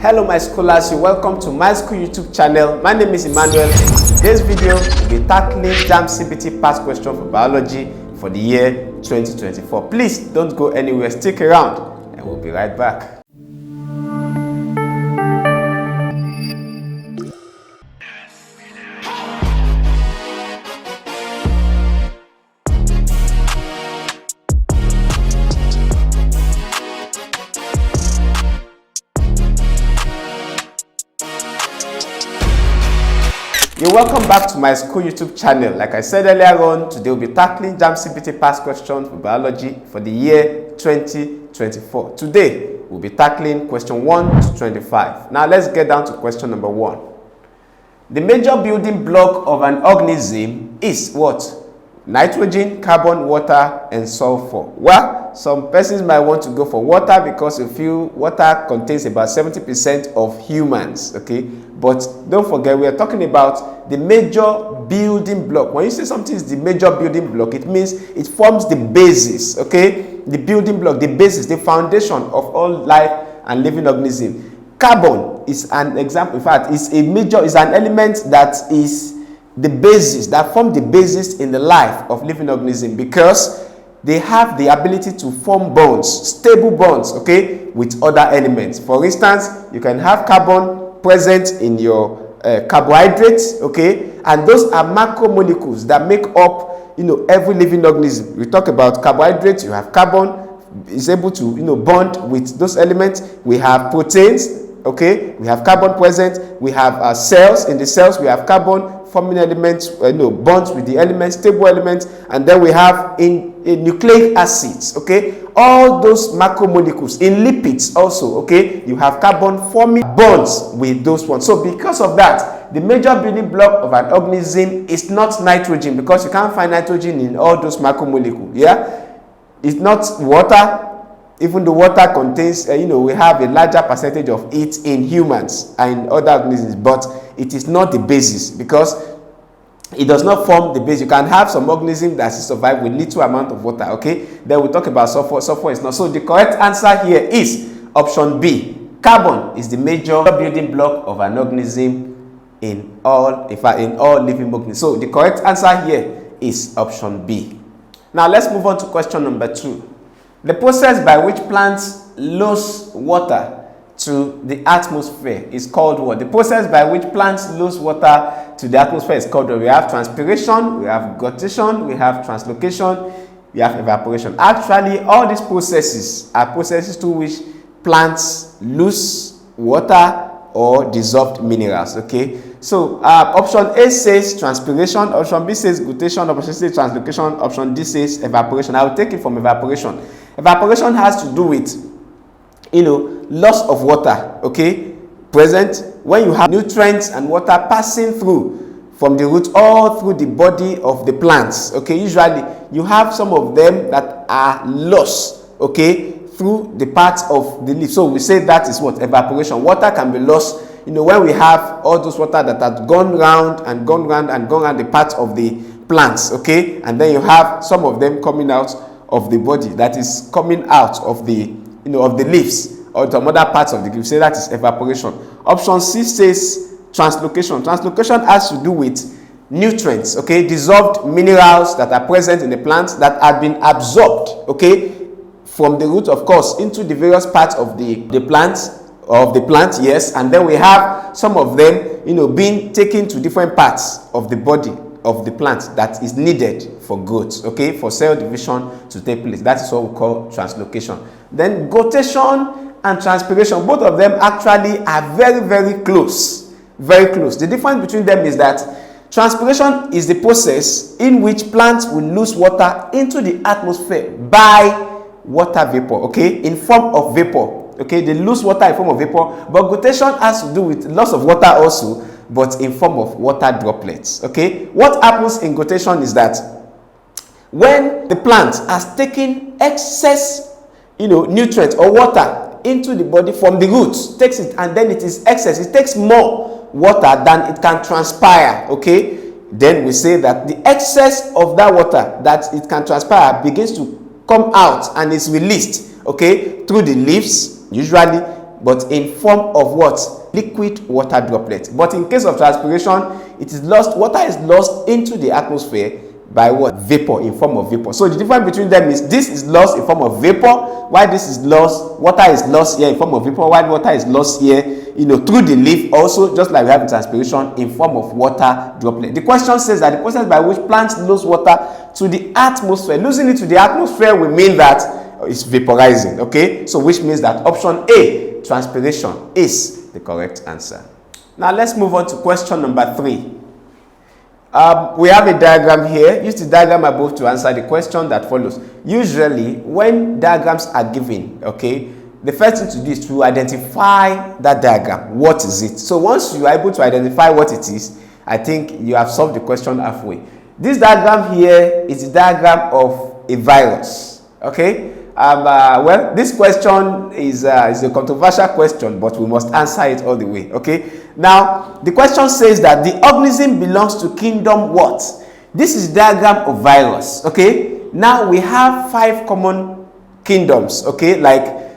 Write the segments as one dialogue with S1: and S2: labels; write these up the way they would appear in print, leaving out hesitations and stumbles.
S1: Hello my scholars, you're welcome to my school YouTube channel. My name is Emmanuel. In today's video, we'll be tackling JAMB CBT past question for biology for the year 2024. Please don't go anywhere, stick around and we'll be right back. You're welcome back to my school YouTube channel. Like I said earlier on, today we'll be tackling JAMB CBT past questions for biology for the year 2024. Today, we'll be tackling question 1 to 25. Now let's get down to question number 1. The major building block of an organism is what? Nitrogen, carbon, water, and sulfur. Well, some persons might want to go for water because you feel water contains about 70% of humans, okay? But don't forget, we are talking about the major building block. When you say something is the major building block, it means it forms the basis, okay? The building block, the basis, the foundation of all life and living organism. Carbon is an example. In fact, it's an element that is the basis, that form the basis in the life of living organism because they have the ability to form bonds, stable bonds, okay, with other elements. For instance, you can have carbon present in your carbohydrates, okay, and those are macromolecules that make up, every living organism. We talk about carbohydrates. You have carbon is able to, bond with those elements. We have proteins, okay, we have carbon present. We have cells. In the cells, we have carbon forming elements, bonds with the elements, stable elements, and then we have in nucleic acids, okay, all those macromolecules. In lipids also, okay, you have carbon forming bonds with those ones. So because of that, the major building block of an organism is not nitrogen because you can't find nitrogen in all those macromolecules. Yeah, it's not water. Even though water contains, we have a larger percentage of it in humans and in other organisms, but it is not the basis because it does not form the base. You can have some organism that survive with little amount of water, okay? Then we'll talk about sulfur. Sulfur is not. So the correct answer here is option B. Carbon is the major building block of an organism in all living organisms. So the correct answer here is option B. Now let's move on to question number 2. The process by which plants lose water to the atmosphere is called what? The process by which plants lose water to the atmosphere is called what? We have transpiration, we have guttation, we have translocation, we have evaporation. Actually, all these processes are processes through which plants lose water or dissolved minerals, okay? So option A says transpiration, option B says guttation, option C says translocation, option D says evaporation. I will take it from evaporation. Evaporation has to do with, loss of water, okay, present when you have nutrients and water passing through from the root all through the body of the plants, okay. Usually you have some of them that are lost, okay, through the parts of the leaf. So we say that is what? Evaporation. Water can be lost, when we have all those water that have gone round and gone round and gone around the parts of the plants, okay, and then you have some of them coming out of the body, that is coming out of the of the leaves or some other parts of the leaf. Say that is evaporation. Option C says translocation. Translocation has to do with nutrients, okay, dissolved minerals that are present in the plants that have been absorbed, okay, from the root, of course, into the various parts of the plant, yes, and then we have some of them being taken to different parts of the body of the plant that is needed for growth, okay, for cell division to take place. That is what we call translocation. Then guttation and transpiration, both of them actually are very, very close. Very close. The difference between them is that transpiration is the process in which plants will lose water into the atmosphere by water vapor, okay, in form of vapor. Okay, they lose water in form of vapor, but guttation has to do with loss of water also, but in form of water droplets. Okay, what happens in guttation is that when the plant has taken excess, nutrients or water into the body from the roots, takes it, and then it is excess. It takes more water than it can transpire. Okay, then we say that the excess of that water that it can transpire begins to come out and is released, okay, through the leaves. Usually but in form of what? Liquid water droplet. But in case of transpiration, it is lost, water is lost into the atmosphere by what? Vapor, in form of vapor. So the difference between them is this is lost in form of vapor, while this is lost, water is lost here in form of vapor, while water is lost here, through the leaf, also just like we have in transpiration, in form of water droplet. The question says that the process by which plants lose water to the atmosphere, losing it to the atmosphere will mean that it's vaporizing, okay? So which means that option A, transpiration, is the correct answer. Now let's move on to question number 3. We have a diagram here. Use the diagram above to answer the question that follows. Usually, when diagrams are given, okay, the first thing to do is to identify that diagram. What is it? So once you are able to identify what it is, I think you have solved the question halfway. This diagram here is the diagram of a virus, okay? Well, this question is a controversial question, but we must answer it all the way, okay? Now, the question says that the organism belongs to kingdom what? This is diagram of virus, okay? Now, we have 5 common kingdoms, okay? Like,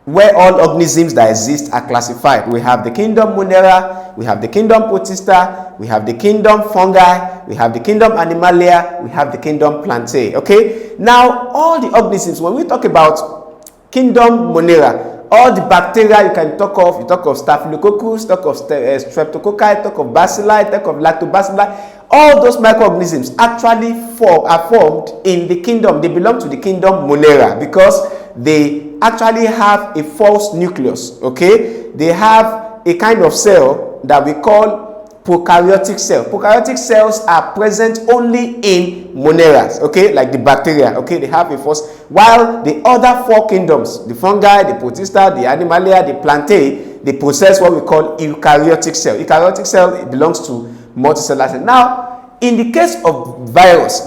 S1: where all organisms that exist are classified. We have the kingdom Monera, we have the kingdom Protista, we have the kingdom Fungi, we have the kingdom Animalia, we have the kingdom Plantae, okay? Now, all the organisms, when we talk about kingdom Monera, all the bacteria you can talk of, you talk of Staphylococcus, talk of Streptococci, talk of Bacilli, talk of Lactobacilli, all those microorganisms actually are formed in the kingdom. They belong to the kingdom Monera because they actually have a false nucleus, okay? They have a kind of cell that we call prokaryotic cell. Prokaryotic cells are present only in Monera, okay? Like the bacteria, okay? They have a false, while the other 4 kingdoms, the fungi, the protista, the animalia, the plantae, they possess what we call eukaryotic cell. Eukaryotic cell belongs to multicellular cell. Now, in the case of virus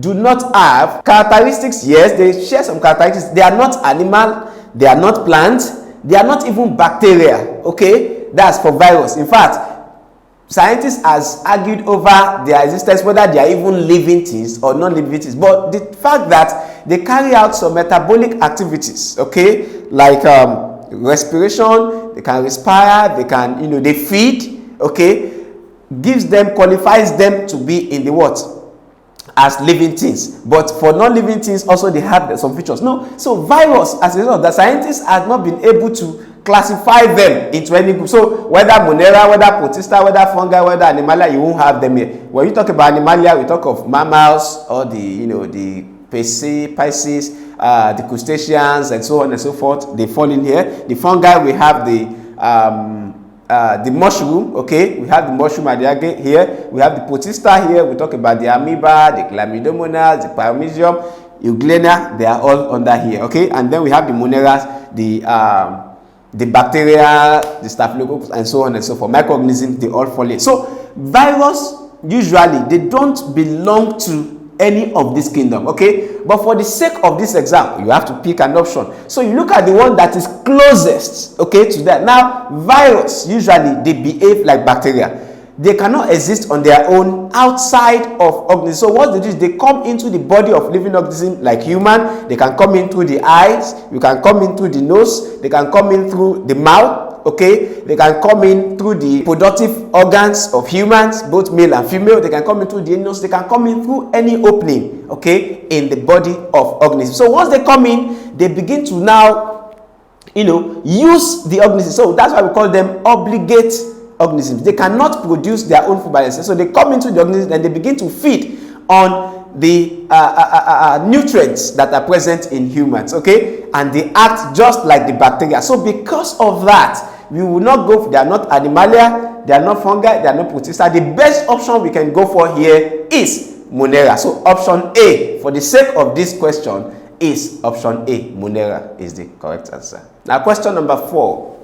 S1: do not have characteristics. Yes, they share some characteristics. They are not animal, they are not plant, they are not even bacteria, okay? That's for virus. In fact, scientists has argued over their existence, whether they are even living things or non-living things. But the fact that they carry out some metabolic activities, okay, like respiration, they can respire, they can, they feed, okay, qualifies them to be in the what? As living things. But for non-living things also they have some features. No, so virus, as a result, the scientists have not been able to classify them into any group. So whether Monera, whether Protista, whether fungi, whether Animalia, you won't have them here. When you talk about Animalia, we talk of mammals, or the Pisces, the crustaceans, and so on and so forth. They fall in here. The fungi, we have the mushroom, okay? We have the mushroom here. We have the Protista here. We talk about the amoeba, the chlamydomonas, the paramecium, euglena. They are all under here, okay? And then we have the Moneras, the bacteria, the staphylococcus, and so on and so forth. Microorganisms, they all fall in. So virus, usually, they don't belong to any of this kingdom, okay? But for the sake of this exam, you have to pick an option. So you look at the one that is closest, okay, to that. Now, virus, usually, they behave like bacteria. They cannot exist on their own outside of organisms. So what they do is they come into the body of living organisms like human. They can come in through the eyes. You can come in through the nose. They can come in through the mouth. Okay, they can come in through the productive organs of humans, both male and female. They can come in through the nose. They can come in through any opening, okay, in the body of organisms. So once they come in, they begin to now, use the organism. So that's why we call them obligate organisms. They cannot produce their own food by themselves. So they come into the organism and they begin to feed on the nutrients that are present in humans, okay? And they act just like the bacteria. So because of that, we will not go for, they are not animalia, they are not fungi, they are not protista. The best option we can go for here is Monera. So option A, for the sake of this question, is option A. Monera is the correct answer. Now question number 4.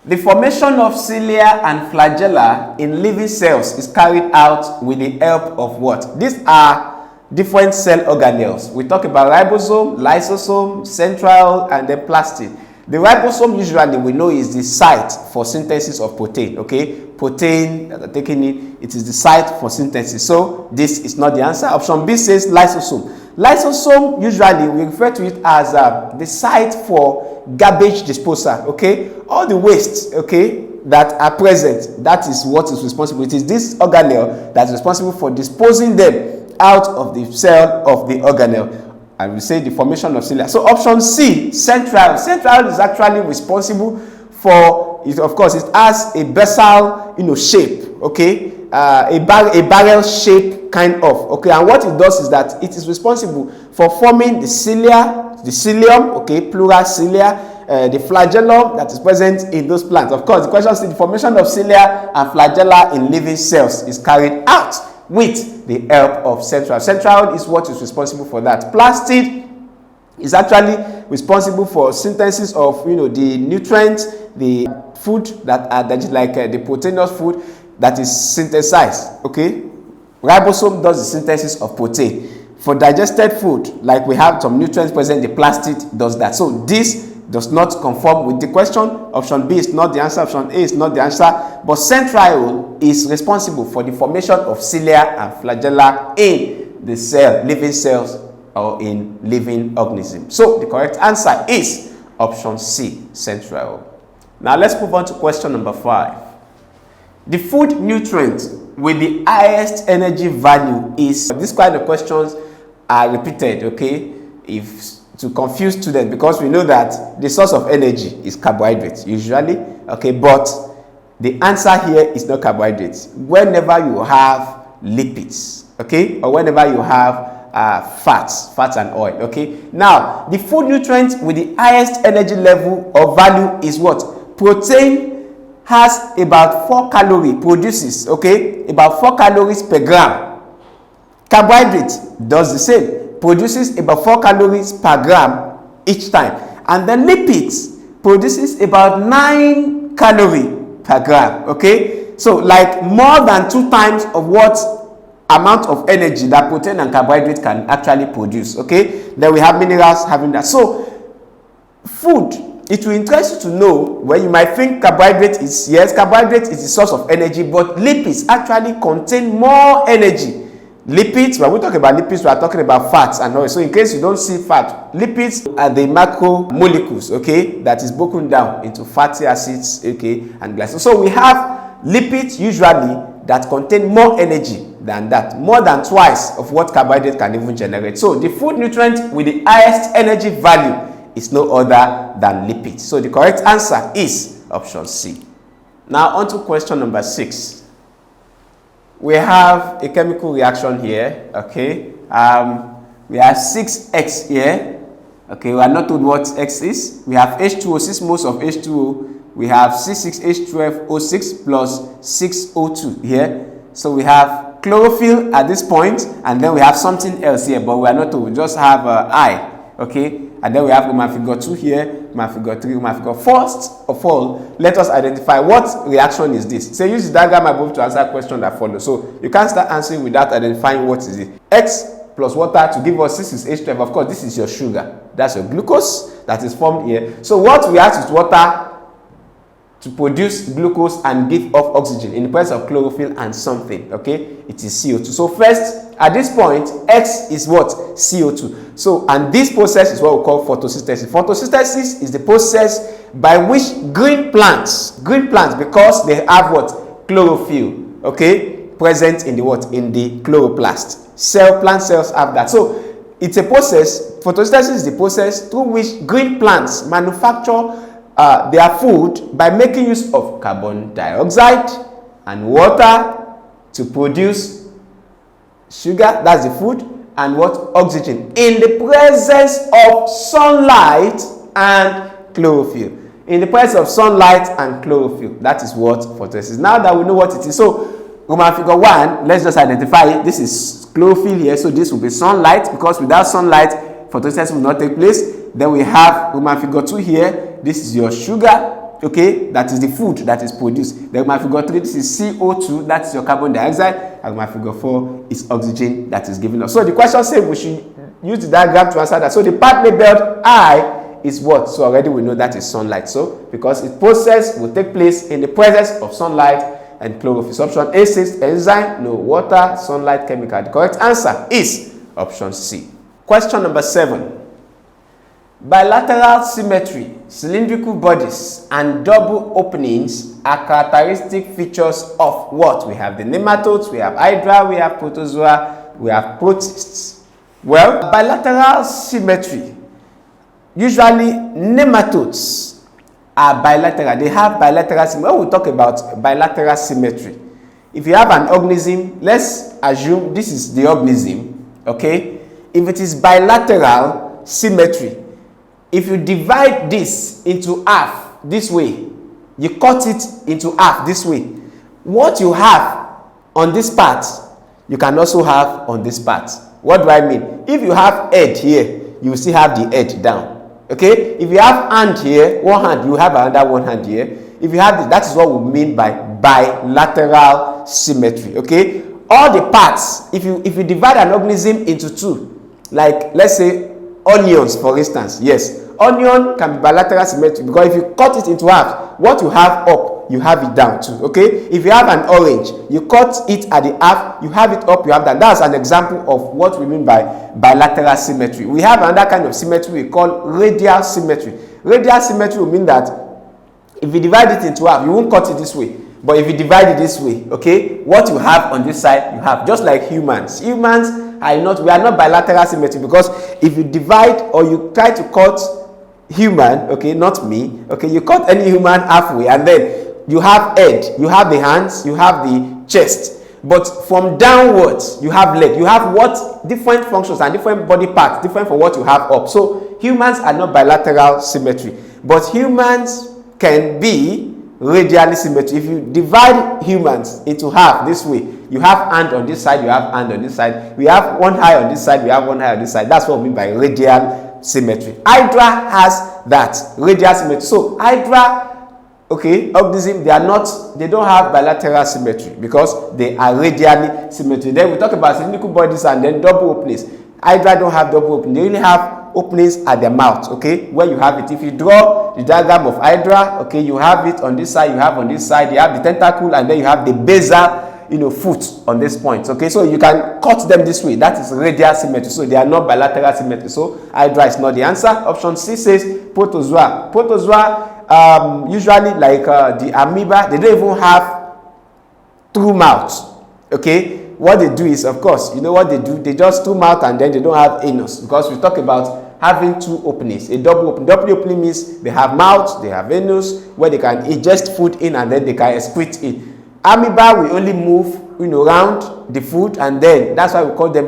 S1: The formation of cilia and flagella in living cells is carried out with the help of what? These are different cell organelles. We talk about ribosome, lysosome, central, and then plastid. The ribosome usually we know is the site for synthesis of protein. Okay, protein that are taken in, it is the site for synthesis. So this is not the answer. Option B says lysosome. Lysosome usually we refer to it as the site for garbage disposal. Okay, all the wastes, okay, that are present, that is what is responsible. It is this organelle that is responsible for disposing them out of the cell of the organelle. And we say the formation of cilia. So option C, central. Central is actually responsible for it. Of course, it has a basal, shape. Okay, a barrel shape kind of. Okay, and what it does is that it is responsible for forming the cilia, the cilium. Okay, plural cilia. The flagellum that is present in those plants. Of course, the question is the formation of cilia and flagella in living cells is carried out with the help of central. Central is what is responsible for that. Plastid is actually responsible for synthesis of the nutrients, the food that is like the proteinous food that is synthesized. Okay, ribosome does the synthesis of protein. For digested food, like we have some nutrients present, the plastid does that. So this does not conform with the question. Option B is not the answer. Option A is not the answer. But centriole is responsible for the formation of cilia and flagella in the cell, living cells, or in living organisms. So the correct answer is option C, centriole. Now let's move on to question number 5. The food nutrient with the highest energy value is. These kind of questions are repeated, okay, to confuse students, because we know that the source of energy is carbohydrates usually, okay, but the answer here is not carbohydrates. Whenever you have lipids, okay, or whenever you have fats and oil, okay. Now the food nutrient with the highest energy level or value is what? Protein has about 4 calories, produces, okay, about 4 calories per gram. Carbohydrate does the same, produces about 4 calories per gram each time. And the lipids produces about 9 calories per gram. Okay, so like more than 2 times of what amount of energy that protein and carbohydrate can actually produce. Okay, then we have minerals having that. So food, it will interest you to know where you might think carbohydrate is, yes, carbohydrate is the source of energy, but lipids actually contain more energy. Lipids, when we talk about lipids, we are talking about fats and oil. So in case you don't see fat, lipids are the macromolecules, okay, that is broken down into fatty acids, okay, and glycogen. So we have lipids usually that contain more energy than that, more than twice of what carbohydrate can even generate. So the food nutrient with the highest energy value is no other than lipids. So the correct answer is option C. Now on to question number 6. We have a chemical reaction here, okay. We have 6X here, okay. We are not told what X is. We have H2O, 6 moles of H2O. We have C6H12O6 plus 6O2 here. So we have chlorophyll at this point, and then we have something else here, but we are not told. We just have I, okay. And then we have Roman figure 2 here, Roman figure 3, Roman figure. First of all, let us identify what reaction is this. So use the diagram above to answer a question that follows. So you can't start answering without identifying what is it. X plus water to give us 6H12. Of course, this is your sugar. That's your glucose that is formed here. So what reacts with water to produce glucose and give off oxygen in the presence of chlorophyll and something, okay? It is CO2. So first, at this point, X is what? CO2. So, and this process is what we call photosynthesis. Photosynthesis is the process by which green plants, because they have what? Chlorophyll, okay? Present in the what? In the chloroplast. Plant cells have that. So, it's a process, photosynthesis is the process through which green plants manufacture their food by making use of carbon dioxide and water to produce sugar, that's the food, and what? Oxygen in the presence of sunlight and chlorophyll. In the presence of sunlight and chlorophyll, that is what photosynthesis. Now that we know what it is, so Roman figure 1, let's just identify it. This is chlorophyll here, so this will be sunlight, because without sunlight, photosynthesis will not take place. Then we have Roman figure 2 here. This is your sugar, okay, that is the food that is produced. Then Roman figure 3, this is CO2, that is your carbon dioxide. And Roman figure 4 is oxygen that is given us. So the question says we should use the diagram to answer that. So the part labeled I is what? So already we know that is sunlight. So because its process will take place in the presence of sunlight and chlorophyll. So option A says enzyme, no, water, sunlight, chemical. The correct answer is option C. Question number 7. Bilateral symmetry, cylindrical bodies, and double openings are characteristic features of what? We have the nematodes, we have hydra, we have protozoa, we have protists. Well, bilateral symmetry, usually nematodes are bilateral. They have bilateral symmetry. When we talk about bilateral symmetry, if you have an organism, let's assume this is the organism, okay? If it is bilateral symmetry, if you divide this into half this way, you cut it into half this way, what you have on this part, you can also have on this part. What do I mean? If you have head here, you will still have the head down. Okay? If you have hand here, one hand, you have another one hand here. If you have this, that is what we mean by bilateral symmetry. Okay? All the parts, if you divide an organism into two, like let's say onions, for instance, yes, onion can be bilateral symmetry because if you cut it into half, what you have up, you have it down too. Okay? If you have an orange, you cut it at the half, you have it up, you have that. That's an example of what we mean by bilateral symmetry. We have another kind of symmetry we call radial symmetry. Radial symmetry will mean that if you divide it into half, you won't cut it this way. But if you divide it this way, okay, what you have on this side, you have. Just like humans. Humans are not, we are not bilateral symmetry because if you divide or you try to cut human, okay, not me, okay, you cut any human halfway and then you have head, you have the hands, you have the chest. But from downwards, you have leg. You have what? Different functions and different body parts, different from what you have up. So humans are not bilateral symmetry. But humans can be radially symmetry. If you divide humans into half this way, you have hand on this side, you have hand on this side. We have one eye on this side, we have one eye on this side. That's what we mean by radial symmetry. Hydra has that, radial symmetry. So hydra, okay, organism, they don't have bilateral symmetry because they are radially symmetry. Then we talk about cylindrical bodies and then double openings. Hydra don't have double openings. They only have openings at their mouth, okay, where you have it. If you draw the diagram of hydra, okay, you have it on this side, you have on this side, you have the tentacle, and then you have the basal, foot on this point, okay. So you can cut them this way. That is radial symmetry. So they are not bilateral symmetry. So hydra is not the answer. Option C says protozoa. Protozoa, usually like the amoeba, they don't even have true mouths, okay. What they do is, of course, you know what they do? They just two mouth and then they don't have anus, because we talk about having two openings. A double opening. Double opening means they have mouth, they have anus, where they can ingest food in and then they can excrete it. Amoeba will only move, around the food, and then that's why we call them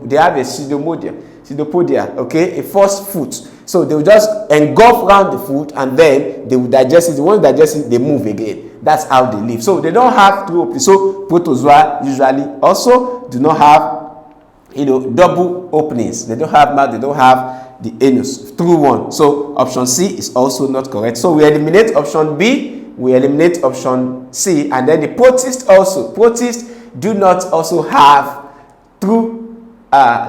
S1: they have a pseudopodia, okay, a false foot. So they will just engulf around the food and then they will digest it. The ones digest it, they move again. That's how they live. So they don't have two openings. So protozoa usually also do not have, double openings. They don't have mouth, they don't have the anus, through one. So option C is also not correct. So we eliminate option B, we eliminate option C, and then the protists also. Protists do not also have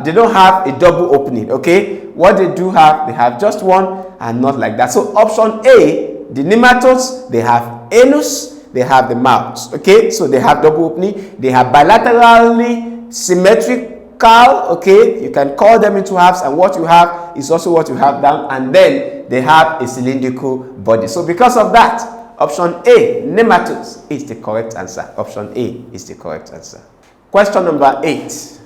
S1: they don't have a double opening, okay. What they do have, they have just one and not like that. So option A, the nematodes, they have anus, they have the mouth, okay. So they have double opening, they have bilaterally symmetrical, okay. You can call them into halves, and what you have is also what you have down, and then they have a cylindrical body. So because of that, option A, nematodes, is the correct answer. Option A is the correct answer. Question number 8.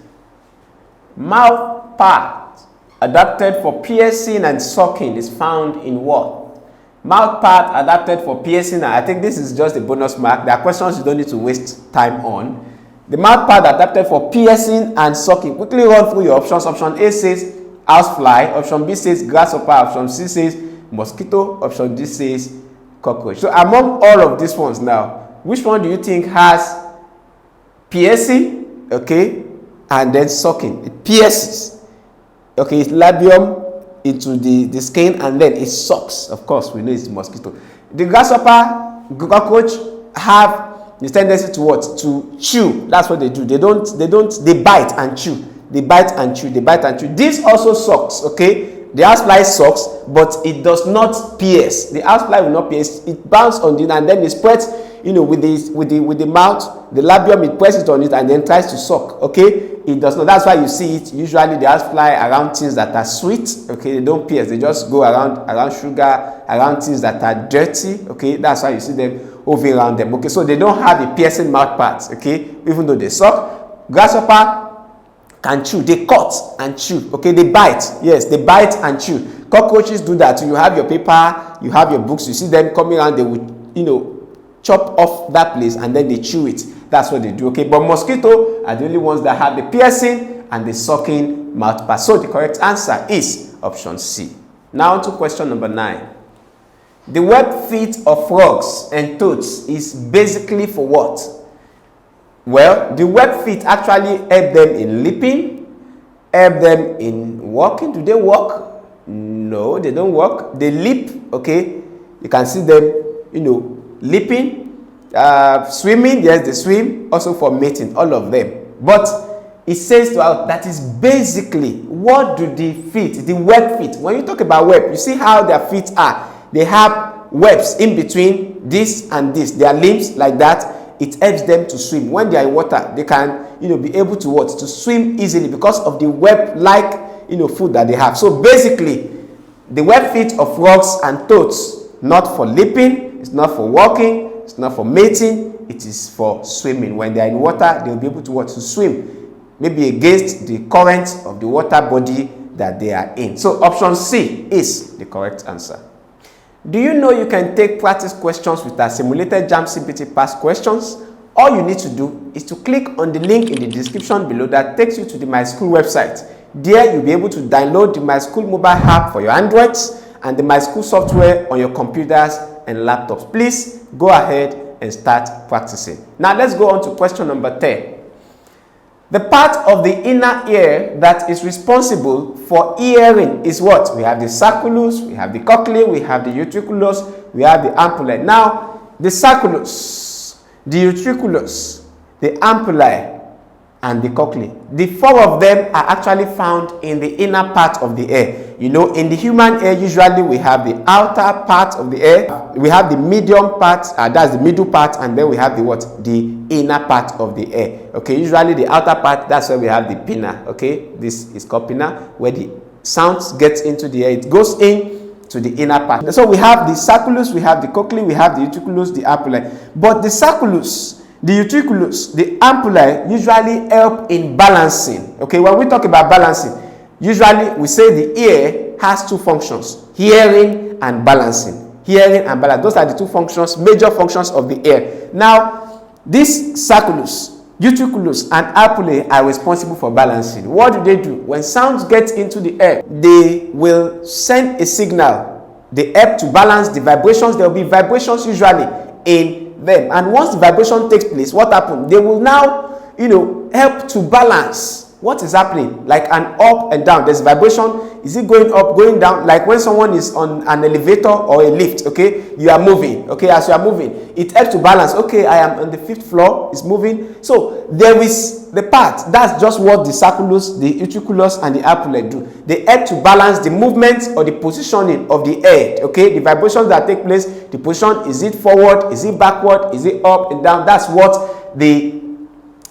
S1: Mouthpart adapted for piercing and sucking is found in what? Mouthpart adapted for piercing, and I think this is just a bonus mark. There are questions you don't need to waste time on. The mouthpart adapted for piercing and sucking. Quickly run through your options. Option A says housefly. Option B says grasshopper. Option C says mosquito. Option D says cockroach. So among all of these ones now, which one do you think has piercing, okay, and then sucking? It pierces, okay, its labium into the skin, and then it sucks. Of course, we know it's mosquito. The grasshopper, cockroach have the tendency to what? To chew. That's what they do. They bite and chew. They bite and chew. They bite and chew. This also sucks, okay. The housefly sucks, but it does not pierce. The housefly will not pierce. It bounces on it and then it spreads, with the mouth, the labium, it presses on it and then tries to suck. Okay, it does not. That's why you see it usually the housefly around things that are sweet. Okay, they don't pierce. They just go around sugar, around things that are dirty. Okay, that's why you see them hovering around them. Okay, so they don't have a piercing mouth parts. Okay, even though they suck. Grasshopper can chew. They cut and chew. Okay, they bite. Yes, they bite and chew. Cockroaches do that. You have your paper, you have your books, you see them coming around, they will, chop off that place and then they chew it. That's what they do. Okay, but mosquito are the only ones that have the piercing and the sucking mouth part. So the correct answer is option C. Now to question number 9. The webbed feet of frogs and toads is basically for what? Well, the webbed feet actually help them in leaping, help them in walking. Do they walk? No, they don't walk. They leap. Okay, you can see them, leaping, swimming. Yes, they swim. Also for mating, all of them. But it says to us that is basically what do the feet, the webbed feet. When you talk about web, you see how their feet are. They have webs in between this and this. Their limbs like that. It helps them to swim. When they are in water, they can, be able to what? To swim easily because of the web-like, food that they have. So basically, the webbed feet of frogs and toads, not for leaping, it's not for walking, it's not for mating, it is for swimming. When they are in water, they will be able to what? To swim, maybe against the current of the water body that they are in. So option C is the correct answer. Do you know you can take practice questions with our simulated JAMB CBT past questions? All you need to do is to click on the link in the description below that takes you to the Myschool website. There you'll be able to download the Myschool mobile app for your Androids and the Myschool software on your computers and laptops. Please go ahead and start practicing. Now let's go on to question number 10. The part of the inner ear that is responsible for hearing is what? We have the circulus, we have the cochlea, we have the utriculus, we have the ampullae. Now, the circulus, the utriculus, the ampullae, and the cochlea. The 4 of them are actually found in the inner part of the ear. In the human ear, usually we have the outer part of the ear, we have the medium part, that's the middle part, and then we have the what? The inner part of the ear. Okay, usually the outer part, that's where we have the pinna. Okay, this is called pinna, where the sounds get into the ear. It goes in to the inner part. So we have the circulus, we have the cochlea, we have the utriculus, the ampullae. But the circulus, the utriculus, the ampullae usually help in balancing. Okay, when we talk about balancing, usually we say the ear has 2 functions, hearing and balancing. Hearing and balance, those are the 2 functions, major functions of the ear. Now, this circulus, utriculus, and ampullae are responsible for balancing. What do? When sounds get into the air, they will send a signal. They help to balance the vibrations. There will be vibrations usually in them. And once the vibration takes place, what happens? They will now, help to balance what is happening, like an up and down. There's vibration. Is it going up, going down? Like when someone is on an elevator or a lift, okay, you are moving. Okay, as you are moving, it helps to balance. Okay, I am on the 5th floor, it's moving. So there is the part, that's just what the circulus, the utriculus, and the ampullae do. They help to balance the movement or the positioning of the head. Okay, the vibrations that take place, the position, is it forward, is it backward, is it up and down? That's what the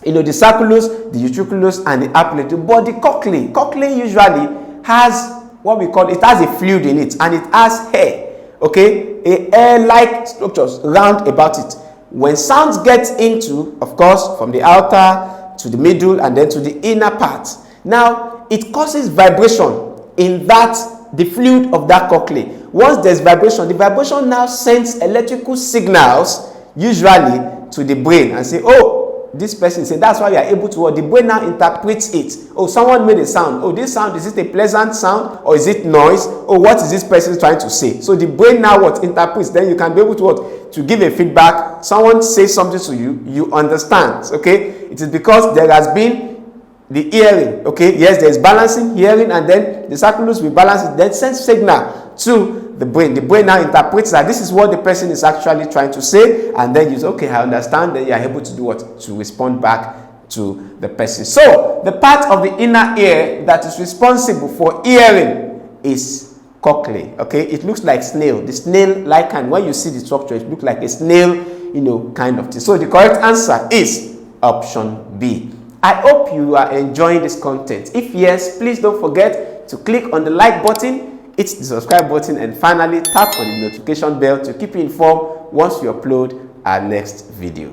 S1: the circulus, the utriculus, and the ampullae do. But the cochlea usually has what we call, it has a fluid in it, and it has hair. Okay, a hair-like structures round about it. When sounds get into, of course, from the outer to the middle and then to the inner part, now it causes vibration in the fluid of that cochlea. Once there's vibration, the vibration now sends electrical signals usually to the brain and say, oh, this person said, that's why you are able to, the brain now interprets it. Oh, someone made a sound. Oh, this sound, is it a pleasant sound or is it noise? Oh, what is this person trying to say? So the brain now interprets. Then you can be able to to give a feedback. Someone says something to you, you understand. Okay, it is because there has been the hearing. Okay, yes, there is balancing, hearing, and then the circulus will balance it, then sends signal to the brain. The brain now interprets that this is what the person is actually trying to say, and then you say, okay, I understand. Then you are able to do what? To respond back to the person. So the part of the inner ear that is responsible for hearing is cochlea. Okay, it looks like snail. The snail-like kind. When you see the structure, it looks like a snail, you know, kind of thing. So the correct answer is option B. I hope you are enjoying this content. If yes, please don't forget to click on the like button, hit the subscribe button, and finally tap on the notification bell to keep you informed once we upload our next video.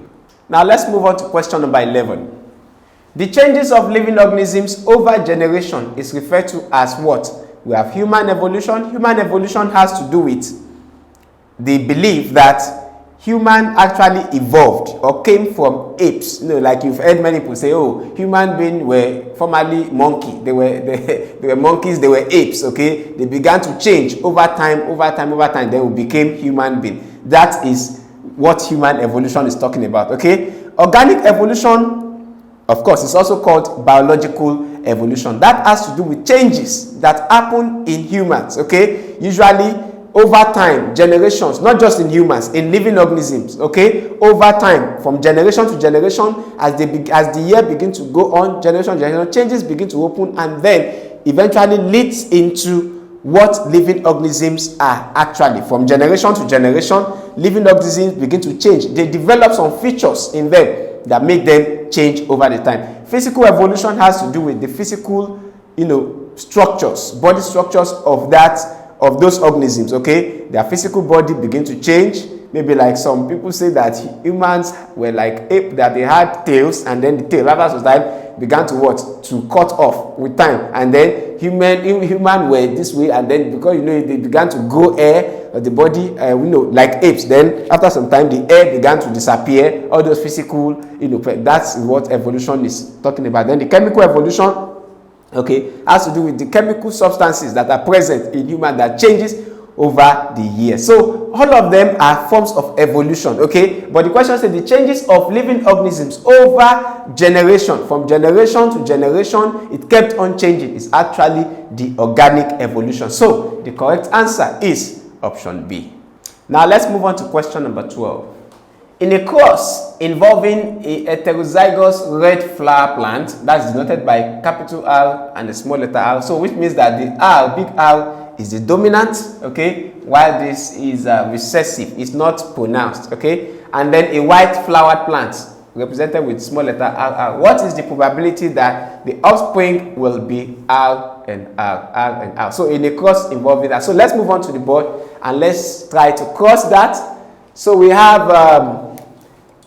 S1: Now let's move on to question number 11. The changes of living organisms over generation is referred to as what? We have human evolution. Human evolution has to do with the belief that human actually evolved or came from apes. You know, like you've heard many people say, oh, human beings were formerly monkey. They were monkeys, they were apes, okay? They began to change over time, then we became human beings. That is what human evolution is talking about, okay? Organic evolution, of course, is also called biological evolution. That has to do with changes that happen in humans, okay? Usually over time, generations, not just in humans, in living organisms, okay? Over time, from generation to generation, as the year begins to go on, generation to generation, changes begin to open, and then eventually leads into what living organisms are actually. From generation to generation, living organisms begin to change. They develop some features in them that make them change over the time. Physical evolution has to do with the physical, you know, structures, body structures of those organisms, okay? Their physical body begin to change. Maybe like some people say that humans were like ape, that they had tails, and then the tail after some time began to what? To cut off with time. And then human were this way, and then because, you know, they began to grow hair of the body, you know, like apes. Then after some time the hair began to disappear. All those physical, you know, that's what evolution is talking about. Then the chemical evolution, okay, has to do with the chemical substances that are present in human that changes over the years. So all of them are forms of evolution, okay? But the question says the changes of living organisms over generation, from generation to generation, it kept on changing. It's actually the organic evolution. So the correct answer is option B. Now let's move on to question number 12. In a course involving a heterozygous red flower plant, that's denoted by capital R and a small letter R, so which means that the R, big R, is the dominant, okay, while this is recessive, it's not pronounced, okay, and then a white flowered plant represented with small letter R. What is the probability that the offspring will be R and R, R and R? So in a cross involving that. So let's move on to the board and let's try to cross that. So we have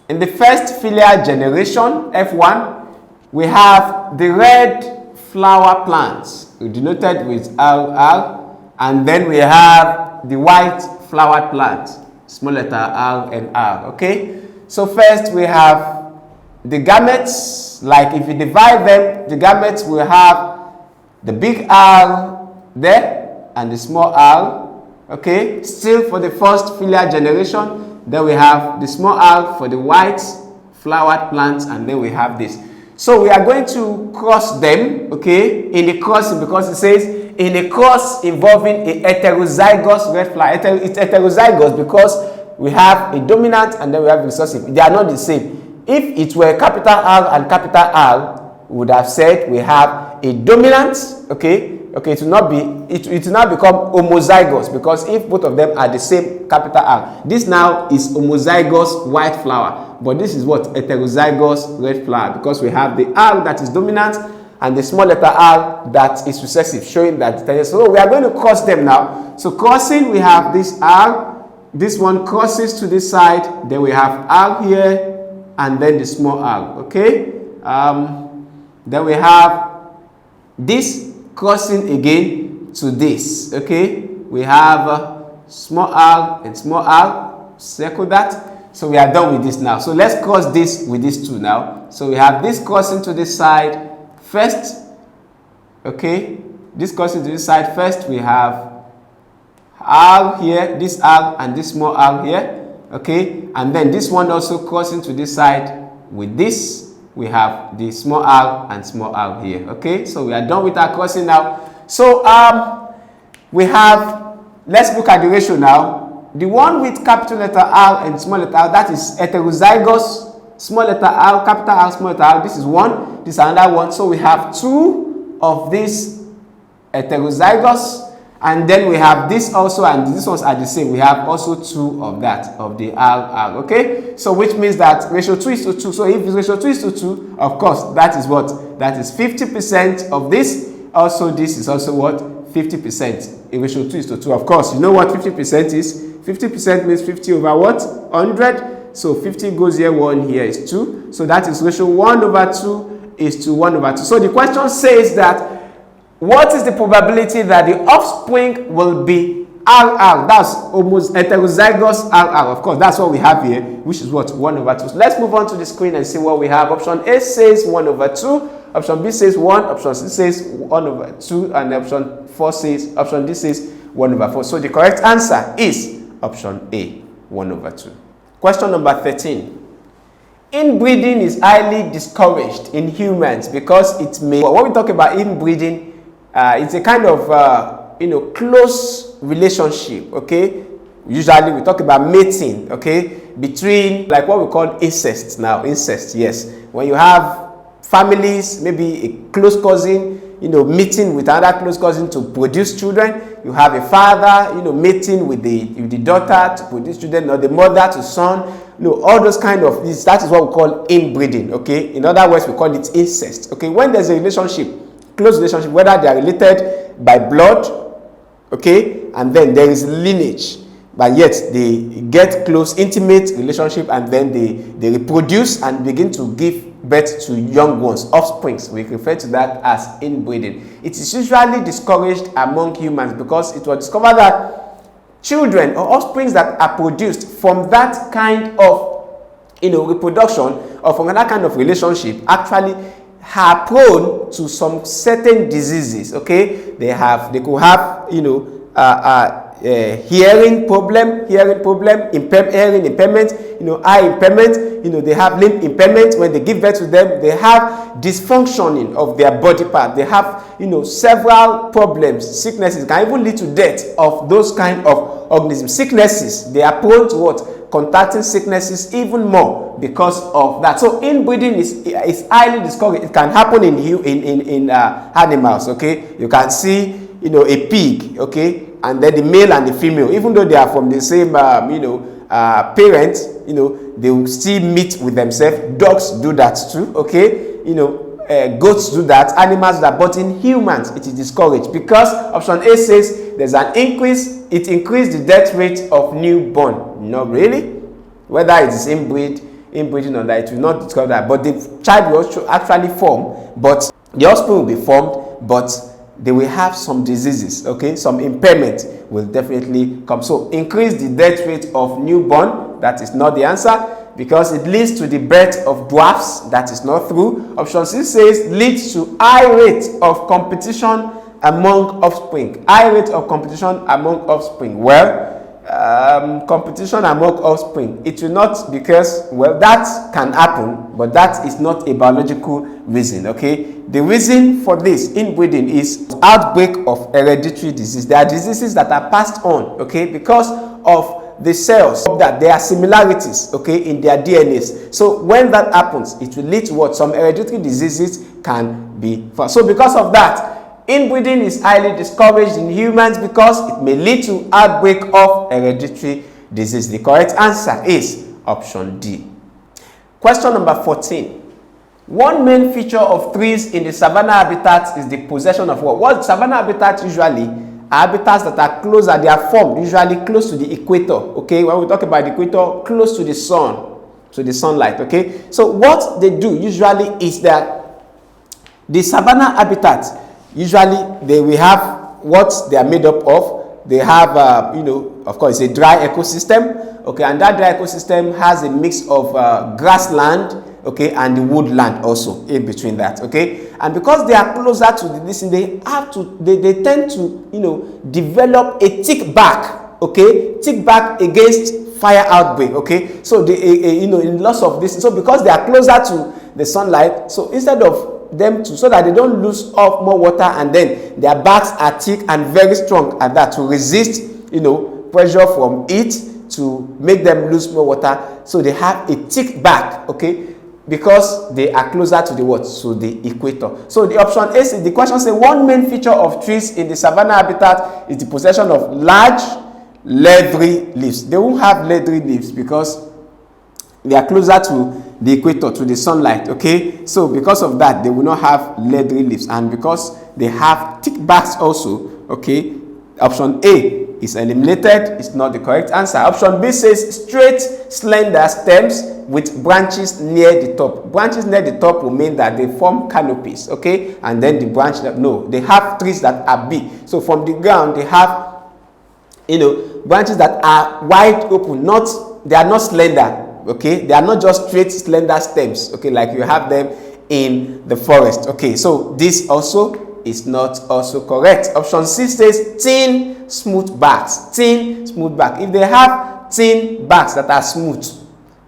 S1: in the first filial generation, F1, we have the red flower plants denoted with RR, and then we have the white flowered plant, small letter R and R, okay? So first we have the gametes. Like if you divide them, the gametes will have the big R there and the small r, okay? Still for the first filial generation, then we have the small r for the white flowered plants, and then we have this. So we are going to cross them, okay, in the crossing, because it says in a cross involving a heterozygous red flower. It's heterozygous because we have a dominant and then we have recessive. They are not the same. If it were capital R and capital R, we would have said we have a dominant, okay, it will not become homozygous, because if both of them are the same capital R, this now is homozygous white flower, but this is what? Heterozygous red flower, because we have the R that is dominant and the small letter r that is recessive, showing that. So we are going to cross them now. So crossing, we have this r, this one crosses to this side, then we have r here, and then the small r, okay? Then we have this crossing again to this, okay? We have small r and small r, circle that. So we are done with this now. So let's cross this with these two now. So we have this crossing to this side first, okay? This crossing to this side first, we have r here, this r and this small r here, okay? And then this one also crossing to this side with this, we have the small r and small r here, okay? So we are done with our crossing now. So we have, let's look at the ratio now. The one with capital letter R and small letter r, that is heterozygous, small letter r, capital R, small letter r. This is one, this is another one. So we have two of these heterozygous, And then we have this also, and these ones are the same. We have also 2 of that, of the R, okay? So which means that ratio 2 is to 2. So if ratio 2 is to 2, of course, that is what? That is 50% of this. Also, this is also what? 50%. If ratio 2 is to 2. Of course, you know what 50% is? 50% means 50 over what? 100. So 50 goes here, 1 here is 2. So that is ratio 1 over 2 is to 1 over 2. So the question says that what is the probability that the offspring will be RR? That's almost heterozygous RR. Of course, that's what we have here, which is what? 1 over 2. So let's move on to the screen and see what we have. Option A says 1 over 2. Option B says 1. Option C says 1 over 2. And option D says 1 over 4. So the correct answer is option A, 1 over 2. Question number 13. Inbreeding is highly discouraged in humans because it may... When we talk about inbreeding, it's a kind of, close relationship, okay? Usually we talk about mating, okay? Between, like what we call incest now. Incest, yes. When you have families, maybe a close cousin, meeting with another close cousin to produce children. You have a father, mating with the daughter to produce children, or the mother to son. All those kind of things. That is what we call inbreeding, okay? In other words, we call it incest, okay? When there's a relationship, close relationship, whether they are related by blood, okay, and then there is lineage, but yet they get close, intimate relationship, and then they reproduce and begin to give birth to young ones, offsprings. We refer to that as inbreeding. It is usually discouraged among humans because it was discovered that children or offsprings that are produced from that kind of reproduction or from that kind of relationship actually are prone to some certain diseases, okay? They could have, hearing problem, hearing impairment, eye impairment, they have limb impairment. When they give birth to them, they have dysfunctioning of their body part. They have, several problems, sicknesses, can even lead to death of those kind of organisms. Sicknesses, they are prone to what? Contacting sicknesses even more because of that. So inbreeding is highly discouraged. It can happen in animals, okay? You can see, a pig, okay, and then the male and the female, even though they are from the same, parents, they will still meet with themselves. Dogs do that too, okay? Goats do that, animals do that, but in humans, it is discouraged because option A says there's an increase. It increased the death rate of newborn. Not really. Whether it is inbreeding or that, it will not discover that. But the child will also actually form, but the offspring will be formed, but they will have some diseases, okay? Some impairment will definitely come. So increase the death rate of newborn. That is not the answer because it leads to the birth of dwarfs. That is not true. Option C says leads to high rate of competition among offspring. High rate of competition among offspring. Well, competition among offspring, it will not, because, well, that can happen, but that is not a biological reason, okay? The reason for this inbreeding is outbreak of hereditary disease. There are diseases that are passed on, okay, because of the cells, that there are similarities, okay, in their DNAs. So when that happens, it will lead to what? Some hereditary diseases can be found. So because of that, inbreeding is highly discouraged in humans because it may lead to outbreak of hereditary disease. The correct answer is option D. Question number 14. One main feature of trees in the savanna habitat is the possession of what? What savanna habitat usually are habitats that are closer, they are formed usually close to the equator, okay? When we talk about the equator, close to the sun, to the sunlight, okay? So what they do usually is that the savanna habitat, usually they will have what they are made up of. They have, of course, a dry ecosystem, okay, and that dry ecosystem has a mix of grassland, okay, and the woodland also in between that, okay. And because they are closer to this, they tend to, develop a thick bark, okay, thick bark against fire outbreak, okay. So in lots of this, so because they are closer to the sunlight, so instead of them to, so that they don't lose off more water, and then their barks are thick and very strong at that to resist pressure from it to make them lose more water. So they have a thick bark, okay. because they are closer to the what? To the equator. So the option A is, the question says, one main feature of trees in the savanna habitat is the possession of large leathery leaves. They won't have leathery leaves because they are closer to the equator, to the sunlight, okay? So because of that, they will not have leathery leaves, and because they have thick barks also, okay? Option A is eliminated. It's not the correct answer. Option B says straight, slender stems with branches near the top. Branches near the top will mean that they form canopies, okay? And then the branch, no, they have trees that are big. So from the ground, they have, branches that are wide open. They are not slender. Okay, they are not just straight slender stems, okay, like you have them in the forest. Okay, so this also is not also correct. Option C says thin smooth barks. Thin smooth bark. If they have thin barks that are smooth,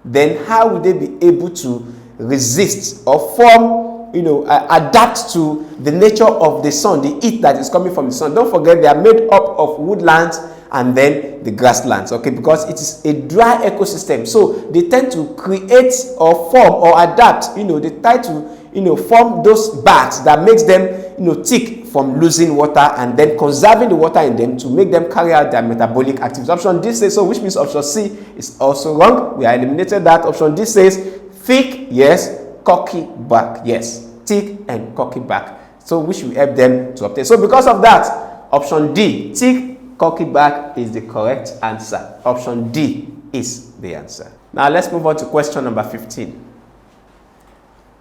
S1: then how would they be able to resist or form, adapt to the nature of the sun, the heat that is coming from the sun? Don't forget, they are made up of woodlands and then the grasslands, okay, because it is a dry ecosystem. So they tend to create or form or adapt, they try to form those barks that makes them thick from losing water and then conserving the water in them to make them carry out their metabolic activities. Option D says so, which means option C is also wrong. We are eliminated that. Option D says thick, yes, cocky bark, yes, thick and cocky bark, so which will help them to obtain. So because of that, option D, thick cocky bark, is the correct answer. Option D is the answer. Now let's move on to question number 15.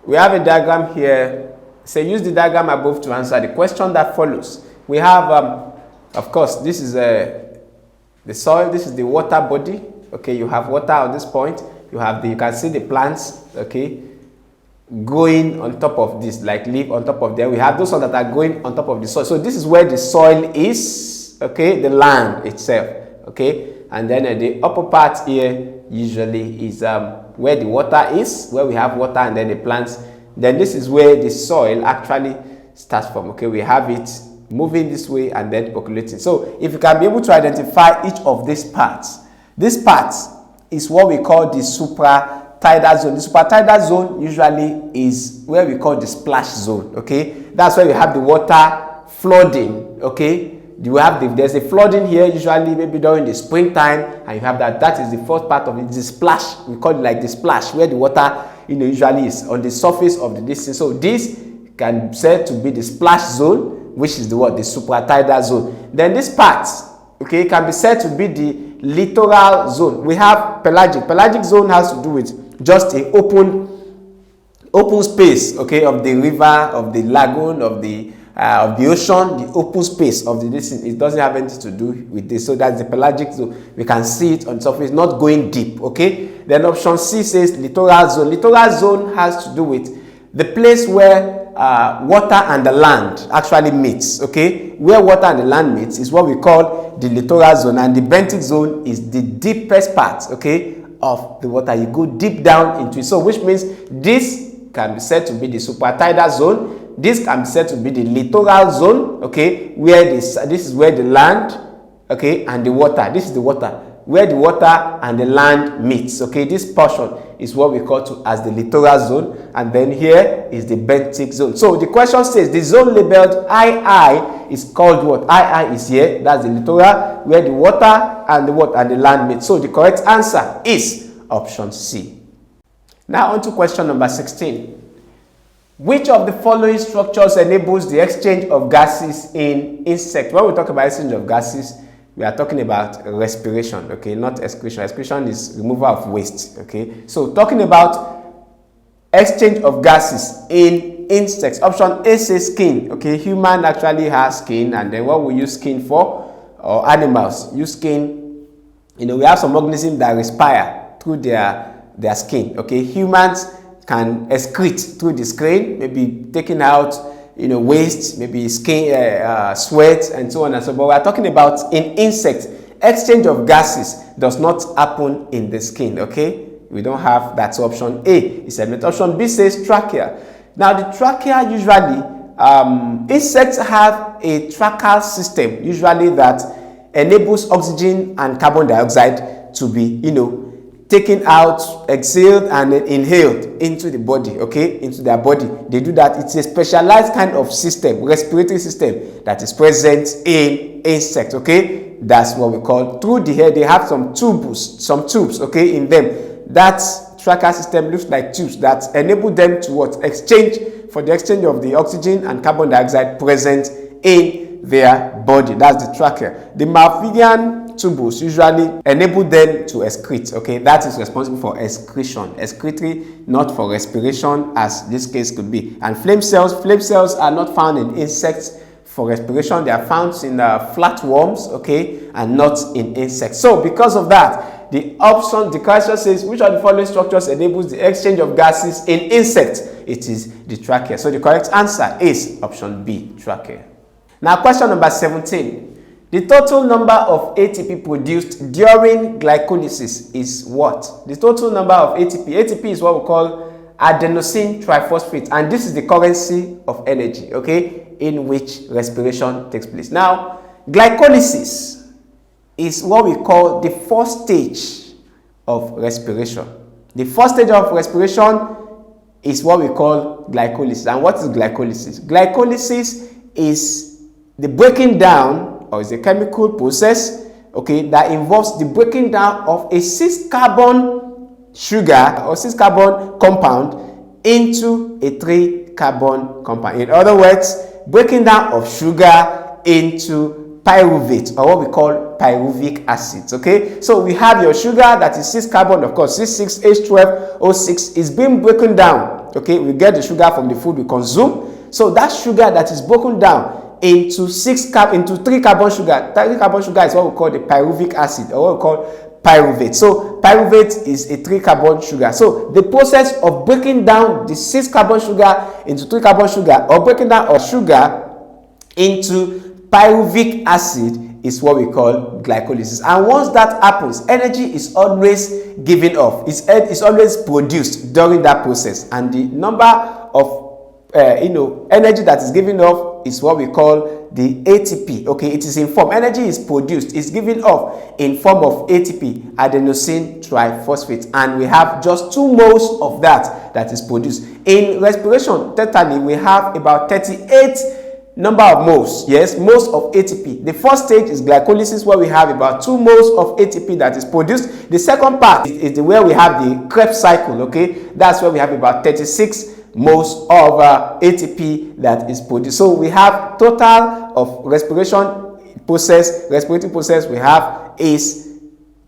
S1: We have a diagram here. Say use the diagram above to answer the question that follows. We have, of course, this is the soil. This is the water body. Okay, you have water at this point. You can see the plants. Okay, growing on top of this, like leaf on top of there. We have those ones that are growing on top of the soil. So this is where the soil is. Okay, the land itself. Okay, and then the upper part here usually is where the water is, where we have water, and then the plants. Then this is where the soil actually starts from. Okay, we have it moving this way and then percolating. So if you can be able to identify each of these parts, this part is what we call the supratidal zone. The supratidal zone usually is where we call the splash zone. Okay, that's where we have the water flooding. Okay, there's a flooding here usually maybe during the springtime, and you have that is the first part of it, the splash. We call it like the splash, where the water usually is on the surface of the distance. So this can be said to be the splash zone, which is the supratidal zone. Then this part, okay, can be said to be the littoral zone. We have pelagic zone has to do with just a open space, okay, of the river, of the lagoon, of the ocean, the open space of the distance. It doesn't have anything to do with this. So that's the pelagic zone. We can see it on surface, not going deep. Okay. Then option C says littoral zone. Littoral zone has to do with the place where water and the land actually meets. Okay, where water and the land meets is what we call the littoral zone, and the benthic zone is the deepest part, okay, of the water. You go deep down into it. So which means this can be said to be the supratidal zone. This can be said to be the littoral zone, okay, where this is where the land, okay, and the water. This is the water, where the water and the land meets. Okay, this portion is what we call as the littoral zone, and then here is the benthic zone. So the question says the zone labeled II is called what? II is here. That's the littoral, where the water and the land meet. So the correct answer is option C. Now on to question number 16. Which of the following structures enables the exchange of gases in insects? When we talk about exchange of gases, we are talking about respiration, okay, not excretion. Excretion is removal of waste, okay. So talking about exchange of gases in insects. Option A says skin, okay. Human actually has skin, and then what we use skin for, or animals use skin. We have some organisms that respire through their skin, okay. Humans can excrete through the skin, maybe taking out waste, maybe skin, sweat, and so on and so forth. But we are talking about in insects, exchange of gases does not happen in the skin. Okay, we don't have that. So option A is a option B says trachea. Now the trachea usually, insects have a tracheal system usually that enables oxygen and carbon dioxide to be taken out, exhaled, and then inhaled into the body, okay, into their body. They do that. It's a specialized kind of system, respiratory system, that is present in insects, okay. That's what we call, through the hair, they have some tubes, okay, in them. That trachea system looks like tubes that enable them to what? Exchange of the oxygen and carbon dioxide present in their body. That's the trachea. The malphidian tubules usually enable them to excrete, okay. That is responsible for excretion, excretory, not for respiration, as this case could be. And flame cells are not found in insects for respiration. They are found in flatworms, okay, and not in insects. So because of that, the question says, which of the following structures enables the exchange of gases in insects? It is the trachea. So the correct answer is option B, trachea. Now question number 17. The total number of ATP produced during glycolysis is what? The total number of ATP. ATP is what we call adenosine triphosphate, and this is the currency of energy, okay, in which respiration takes place. Now, glycolysis is what we call the first stage of respiration. The first stage of respiration is what we call glycolysis. And what is glycolysis? Glycolysis is the breaking down, or is a chemical process, okay, that involves the breaking down of a 6-carbon sugar or 6-carbon compound into a 3-carbon compound. In other words, breaking down of sugar into pyruvate, or what we call pyruvic acids, okay. So we have your sugar that is 6-carbon, of course, C6H12O6 is being broken down, okay. We get the sugar from the food we consume. So that sugar that is broken down into 3-carbon sugar. 3-carbon sugar is what we call the pyruvic acid, or what we call pyruvate. So pyruvate is a 3-carbon sugar. So the process of breaking down the 6-carbon sugar into 3-carbon sugar, or breaking down of sugar into pyruvic acid, is what we call glycolysis. And once that happens, energy is always given off. It's always produced during that process, and the number of energy that is given off is what we call the ATP. Okay, it is in form. Energy is produced, is given off in form of ATP, adenosine triphosphate, and we have just 2 moles of that is produced. In respiration, totally we have about 38 number of moles. Yes, moles of ATP. The first stage is glycolysis, where we have about 2 moles of ATP that is produced. The second part is where we have the Krebs cycle. Okay, that's where we have about 36 moles of ATP that is produced. So we have total of respiratory process we have is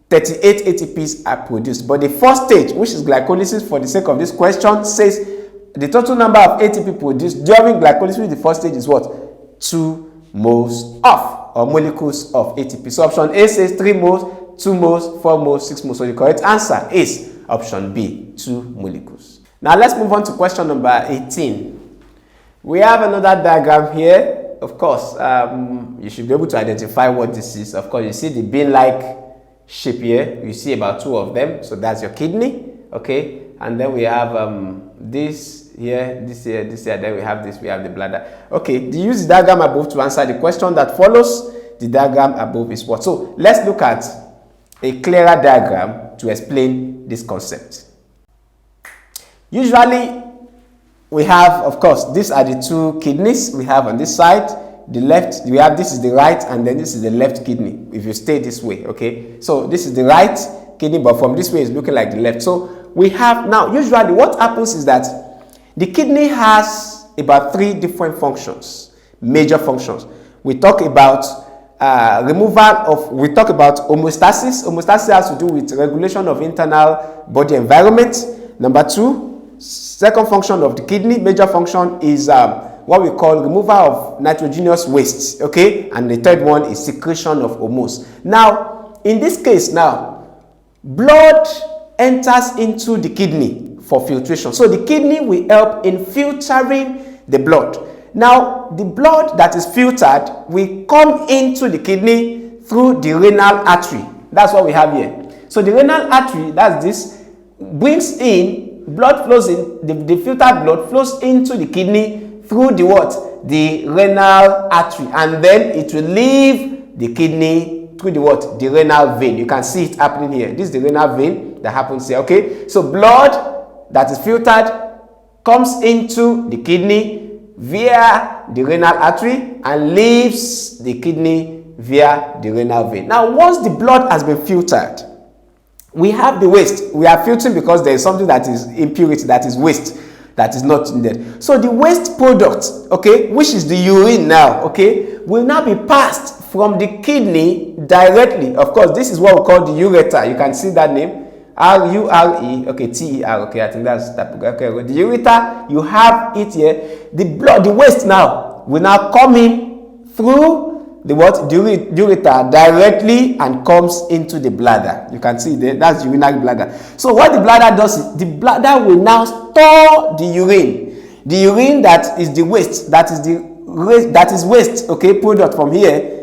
S1: 38 ATPs are produced. But the first stage, which is glycolysis, for the sake of this question, says the total number of ATP produced during glycolysis, the first stage is what? 2 moles of, or molecules of ATP. So option A says 3 moles, 2 moles, 4 moles, 6 moles. So the correct answer is option B, 2 molecules. Now let's move on to question number 18. We have another diagram here. Of course, you should be able to identify what this is. Of course, you see the bean-like shape here. You see about 2 of them. So that's your kidney. Okay, and then we have this here, this here, this here. Then we have this. We have the bladder. Okay, use the diagram above to answer the question that follows. The diagram above is what? So let's look at a clearer diagram to explain this concept. Usually, we have, of course, these are the 2 kidneys we have on this side. The left, we have, this is the right, and then this is the left kidney, if you stay this way, okay? So this is the right kidney, but from this way, it's looking like the left. So we have, now, usually what happens is that the kidney has about 3 different functions, major functions. We talk about we talk about homeostasis. Homeostasis has to do with regulation of internal body environment. Number 2, second function of the kidney, major function, is what we call removal of nitrogenous wastes, okay? And the third one is secretion of hormones. Now, in this case now, blood enters into the kidney for filtration. So the kidney will help in filtering the blood. Now, the blood that is filtered will come into the kidney through the renal artery. That's what we have here. So the renal artery, that's this, brings in blood, flows in, the filtered blood flows into the kidney through the what? The renal artery, and then it will leave the kidney through the what? The renal vein. You can see it happening here. This is the renal vein. thing that happens here, okay? So blood that is filtered comes into the kidney via the renal artery and leaves the kidney via the renal vein. Now, once the blood has been filtered, we have the waste. We are filtering because there is something that is impurity, that is waste, that is not needed. So the waste product, okay, which is the urine now, okay, will now be passed from the kidney directly. Of course, this is what we call the ureter. You can see that name, R-U-R-E, okay, T-E-R, okay, I think that's that. Okay, with the ureter, you have it here. The blood, the waste now will now come in through the what? The ureter directly and comes into the bladder. You can see there, that's the urinary bladder. So what the bladder does is the bladder will now store the urine. The urine that is the waste, that is waste, okay, product from here.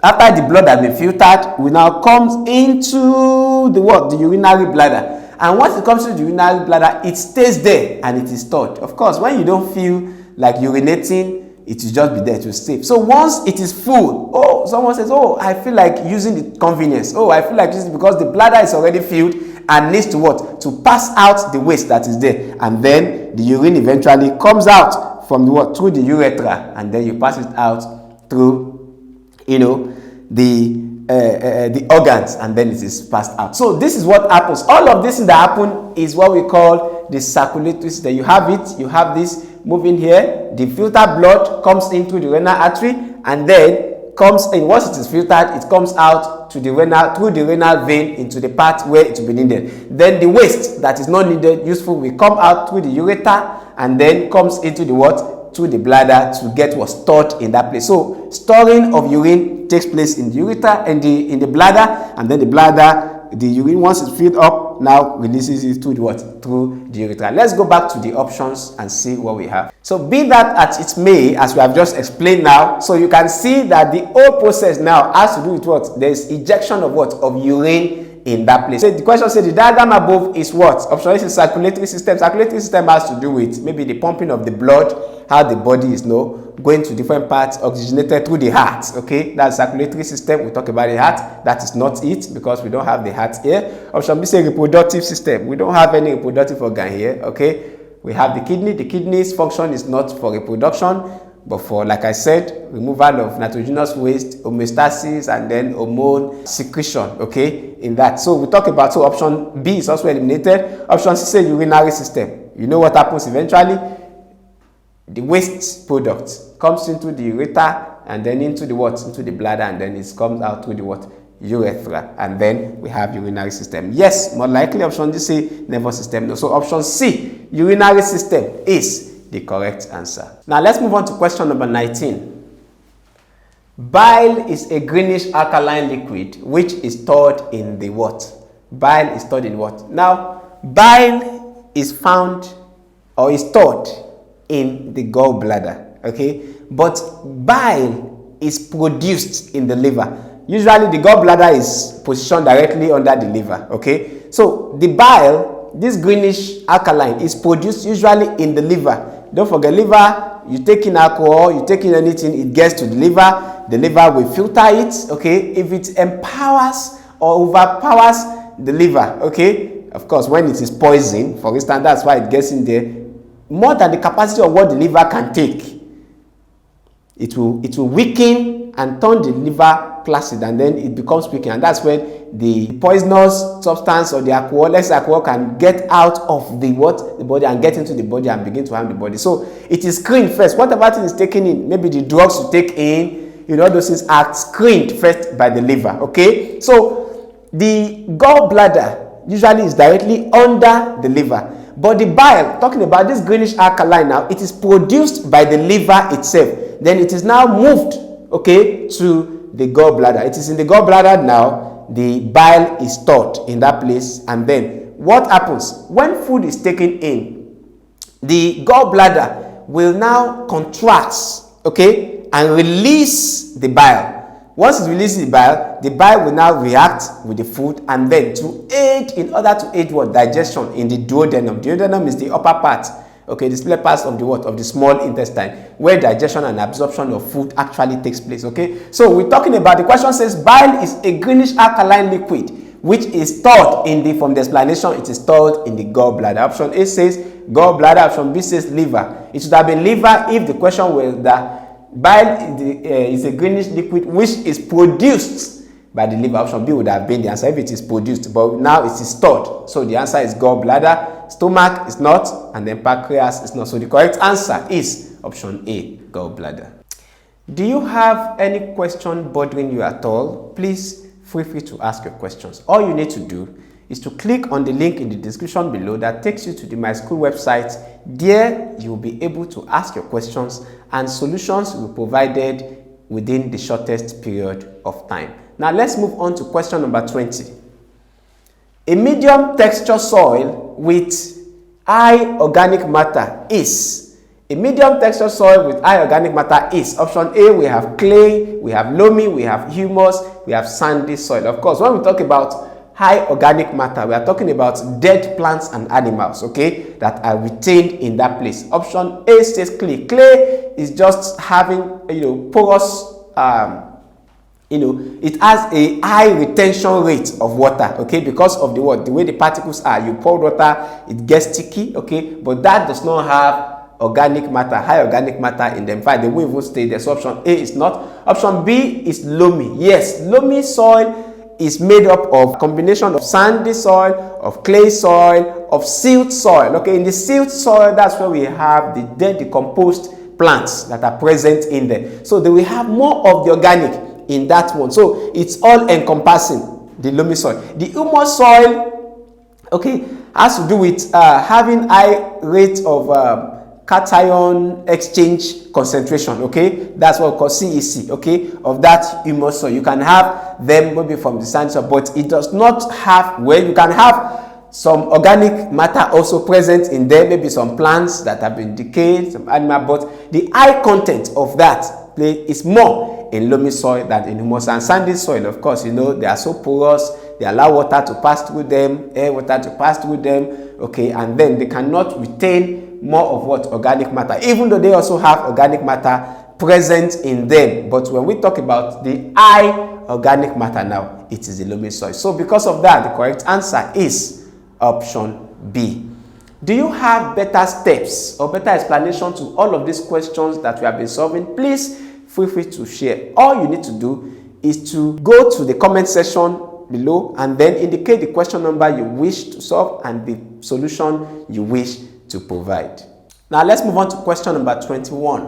S1: After the blood has been filtered, will now comes into the what? The urinary bladder. And once it comes to the urinary bladder, it stays there and it is stored. Of course, when you don't feel like urinating, it will just be there to stay. So once it is full, oh, someone says, oh, I feel like using the convenience. Oh, I feel like using it because the bladder is already filled and needs to what? To pass out the waste that is there. And then the urine eventually comes out from the what? Through the urethra, and then you pass it out through, you know, the organs, and then it is passed out. So this is what happens. All of this that happen is what we call the circulatory system. You have it, you have this moving here. The filtered blood comes into the renal artery and then comes in. Once it is filtered, it comes out to the renal, through the renal vein into the part where it will be needed. Then the waste that is not needed, useful, will come out through the ureter and then comes into the what? To the bladder to get what stored in that place. So storing of urine takes place in the ureter and in the bladder, and then the bladder, the urine, once it's filled up, now releases it to the what? Through the urethra. Let's go back to the options and see what we have. So be that as it may, as we have just explained now, so you can see that the whole process now has to do with what? There is ejection of what? Of urine in that place. So the question says the diagram above is what? Option A is circulatory system. Circulatory system has to do with maybe the pumping of the blood, how the body is going to different parts, oxygenated through the heart. Okay, that's circulatory system. We talk about the heart. That is not it because we don't have the heart here. Option B say reproductive system. We don't have any reproductive organ here. Okay, we have the kidney. The kidney's function is not for reproduction, but for, like I said, removal of nitrogenous waste, homeostasis, and then hormone secretion, okay, in that. So we talk about, so option B is also eliminated. Option C is urinary system. You know what happens eventually? The waste product comes into the ureter and then into the what? Into the bladder, and then it comes out through the what? Urethra, and then we have urinary system. Yes, more likely option D say nervous system. No. So option C, urinary system, is the correct answer. Now let's move on to question number 19. Bile is a greenish alkaline liquid which is stored in the what? Bile is stored in what? Now, bile is found or is stored in the gallbladder, okay? But bile is produced in the liver. Usually the gallbladder is positioned directly under the liver, okay? So the bile, this greenish alkaline, is produced usually in the liver. Don't forget, liver, you take in alcohol, you take in anything, it gets to the liver will filter it, okay? If it empowers or overpowers the liver, okay? Of course, when it is poison, for instance, that's why it gets in there, more than the capacity of what the liver can take. It will weaken and turn the liver placid, and then it becomes weakened, and that's when the poisonous substance or the alcohol, less alcohol, can get out of the body and get into the body and begin to harm the body. So it is screened first. Whatever thing is taken in, maybe the drugs you take in, you know, those things are screened first by the liver, okay? So the gallbladder usually is directly under the liver. But the bile, talking about this greenish alkaline now, it is produced by the liver itself. Then it is now moved, okay, to the gallbladder. It is in the gallbladder now. The bile is stored in that place. And then what happens? When food is taken in, the gallbladder will now contract, okay, and release the bile. Once it releases the bile will now react with the food, and then to aid, in order to aid what? Digestion in the duodenum. Duodenum is the upper part, okay, the small parts of the what? Of the small intestine, where digestion and absorption of food actually takes place, okay? So we're talking about, the question says bile is a greenish alkaline liquid which is stored in the, from the explanation, it is stored in the gallbladder. Option A says gallbladder, option B says liver. It should have been liver if the question was that bile is a greenish liquid which is produced by the liver. Option B would have been the answer if it is produced, but now it is stored. So the answer is gallbladder, stomach is not, and then pancreas is not. So the correct answer is option A, gallbladder. Do you have any question bothering you at all? Please feel free to ask your questions. All you need to do is to click on the link in the description below that takes you to the Myschool website. There you will be able to ask your questions and solutions will be provided within the shortest period of time. Now let's move on to question number 20. A medium texture soil with high organic matter is. A medium texture soil with high organic matter is. Option A, we have clay, we have loamy, we have humus, we have sandy soil. Of course, when we talk about high organic matter, we are talking about dead plants and animals, okay, that are retained in that place. Option A says clay. Clay is just having, porous, it has a high retention rate of water, okay, because of the way the particles are. You pour water, it gets sticky, okay, but that does not have organic matter, high organic matter in them. In fact, they will even stay there. So option A is not. Option B is loamy. Yes, loamy soil is made up of a combination of sandy soil, of clay soil, of silt soil. Okay, in the silt soil, that's where we have the dead decomposed plants that are present in there. So they will have more of the organic in that one. So it's all encompassing, the loamy soil. The humus soil, okay, has to do with having high rate of cation exchange concentration, okay, that's what we call CEC, okay, of that humus soil. You can have them maybe from the sand soil, but it does not have, well, you can have some organic matter also present in there, maybe some plants that have been decayed, some animal, but the high content of that is more in loamy soil than in humus. And sandy soil, of course, they are so porous, they allow water to pass through them, air, water to pass through them, okay, and then they cannot retain more of what? Organic matter, even though they also have organic matter present in them. But when we talk about the high organic matter now, it is the loamy soil. So because of that, the correct answer is option B. Do you have better steps or better explanation to all of these questions that we have been solving? Please feel free to share. All you need to do is to go to the comment section below and then indicate the question number you wish to solve and the solution you wish to provide. Now let's move on to question number 21.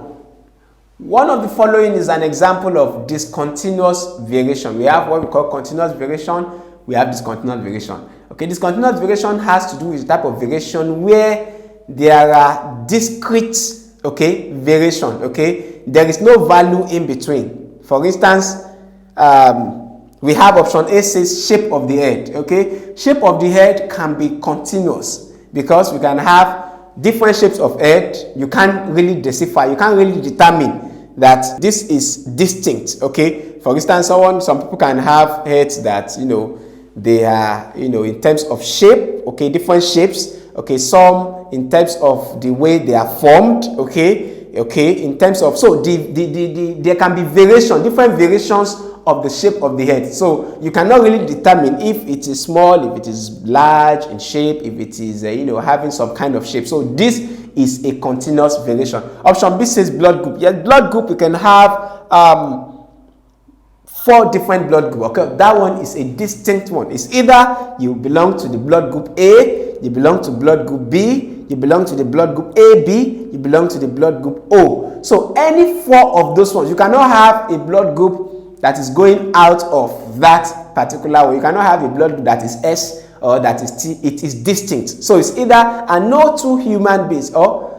S1: One of the following is an example of discontinuous variation. We have what we call continuous variation, we have discontinuous variation. Okay, discontinuous variation has to do with the type of variation where there are discrete, okay, variation, okay, there is no value in between. For instance, we have option A says shape of the head, okay, shape of the head can be continuous because we can have different shapes of head. You can't really decipher, you can't really determine that this is distinct, okay. For instance, some people can have heads that, they are, in terms of shape, okay, different shapes, okay, some in terms of the way they are formed, okay, in terms of, so there can be different variations of the shape of the head. So you cannot really determine if it is small, if it is large in shape, if it is having some kind of shape. So this is a continuous variation. Option B says blood group. Yes, blood group, you can have 4 different blood groups. Okay, that one is a distinct one. It's either you belong to the blood group A, you belong to blood group B, you belong to the blood group AB, you belong to the blood group O. So any 4 of those ones, you cannot have a blood group that is going out of that particular way. You cannot have a blood group that is S or that is T. It is distinct. So it's either, and no two human beings or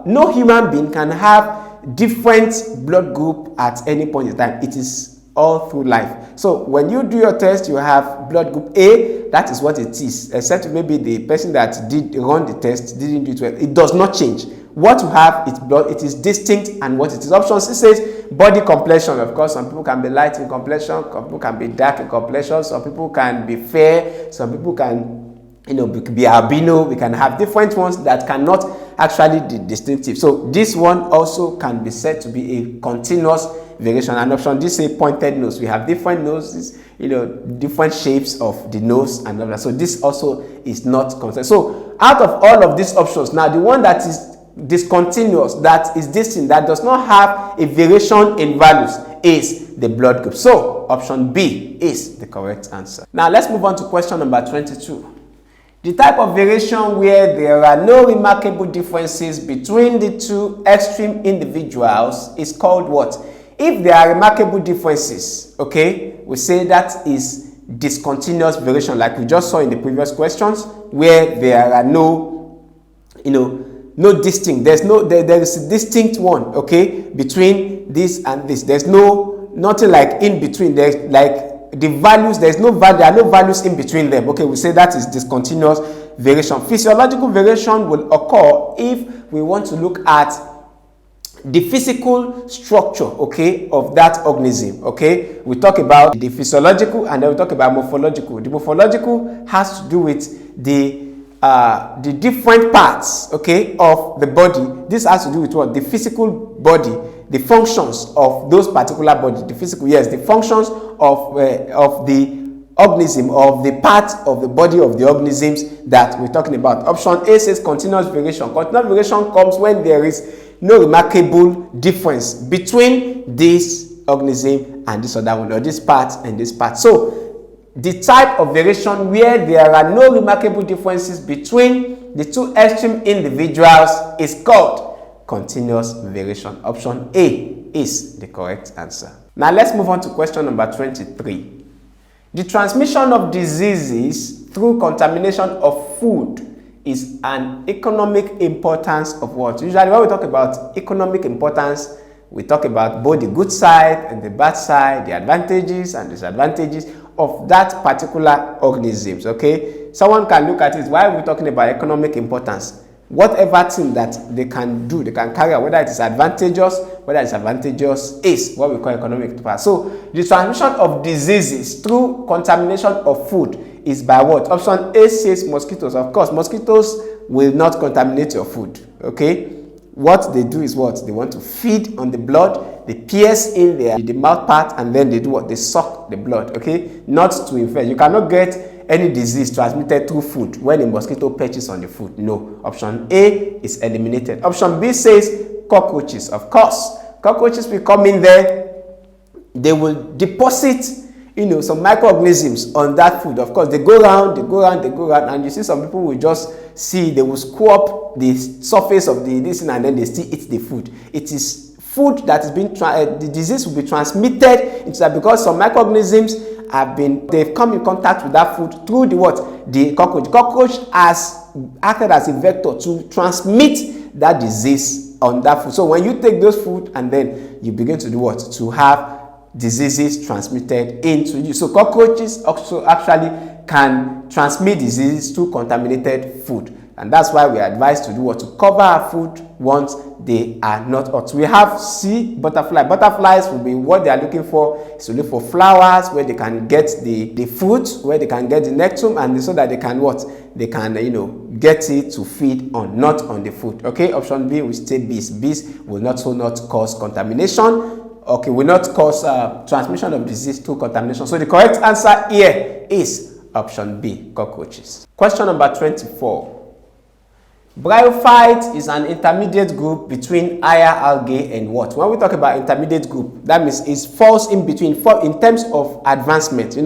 S1: no human being can have different blood group at any point in time. It is all through life. So when you do your test, you have blood group A, that is what it is, except maybe the person that did run the test didn't do it well. It does not change. What you have is blood, it is distinct, and what it is. Option C says body complexion. Of course, some people can be light in complexion, some people can be dark in complexion, some people can be fair, some people can be albino. We can have different ones that cannot actually the distinctive. So this one also can be said to be a continuous variation. And option D say pointed nose. We have different noses, different shapes of the nose and all that. So this also is not constant. So out of all of these options, now the one that is discontinuous, that is distinct, that does not have a variation in values, is the blood group. So option B is the correct answer. Now let's move on to question number 22. The type of variation where there are no remarkable differences between the two extreme individuals is called what? If there are remarkable differences, okay, we say that is discontinuous variation, like we just saw in the previous questions, where there are no, no distinct. There is a distinct one, okay, between this and this. There's nothing like in between. There's like the values, there are no values in between them. Okay, we say that is discontinuous variation. Physiological variation will occur if we want to look at the physical structure, okay, of that organism. Okay, we talk about the physiological and then we talk about morphological. The morphological has to do with the different parts, okay, of the body. This has to do with what? The physical body, the functions of those particular body, the physical, yes, the functions of the organism, of the part of the body of the organisms that we're talking about. Option A says continuous variation. Continuous variation comes when there is no remarkable difference between this organism and this other one, or this part and this part. So the type of variation where there are no remarkable differences between the two extreme individuals is called continuous variation. Option A is the correct answer. Now let's move on to question number 23. The transmission of diseases through contamination of food is an economic importance of what? Usually when we talk about economic importance, we talk about both the good side and the bad side, the advantages and disadvantages of that particular organisms. Okay, someone can look at it. Why are we talking about economic importance? Whatever thing that they can do, they can carry out, whether it is advantageous, whether it's advantageous, is what we call economic importance. So the transmission of diseases through contamination of food is by what? Option A says mosquitoes. Of course, mosquitoes will not contaminate your food. Okay, what they do is what? They want to feed on the blood, they pierce in there, the mouth part, and then they do what? They suck the blood, okay? Not to infect. You cannot get any disease transmitted through food when a mosquito perches on the food. No. Option A is eliminated. Option B says cockroaches. Of course, cockroaches will come in there, they will deposit some microorganisms on that food. Of course, they go around, and you see some people will just see, they will screw the surface of this and then they still eat the food. It is food that is being the disease will be transmitted into that because some microorganisms they've come in contact with that food through the cockroach. The cockroach has acted as a vector to transmit that disease on that food. So when you take those food and then you begin to do what? To have diseases transmitted into you. So cockroaches also actually can transmit diseases through contaminated food. And that's why we are advised to do what? To cover our food once they are not hot. We have butterfly. Butterflies will be what they are looking for. Is to look for flowers where they can get the fruit, where they can get the nectar, and so that they can what? They can get it to feed on, not on the food. Okay, option B will stay bees. Bees will not cause contamination. Okay, will not cause transmission of disease through contamination. So the correct answer here is option B, cockroaches. Question number 24. Bryophyte is an intermediate group between higher algae and what? When we talk about intermediate group, that means it falls in between. In terms of advancement,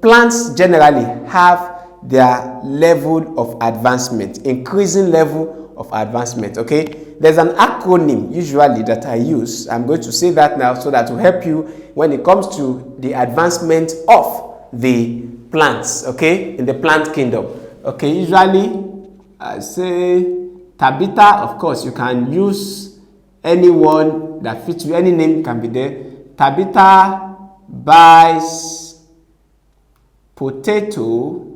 S1: plants generally have their level of advancement, increasing level of advancement. Okay, there's an acronym usually that I use. I'm going to say that now so that will help you when it comes to the advancement of the plants. Okay, in the plant kingdom. Okay, usually I say Tabitha. Of course, you can use anyone that fits you. Any name can be there. Tabitha buys potato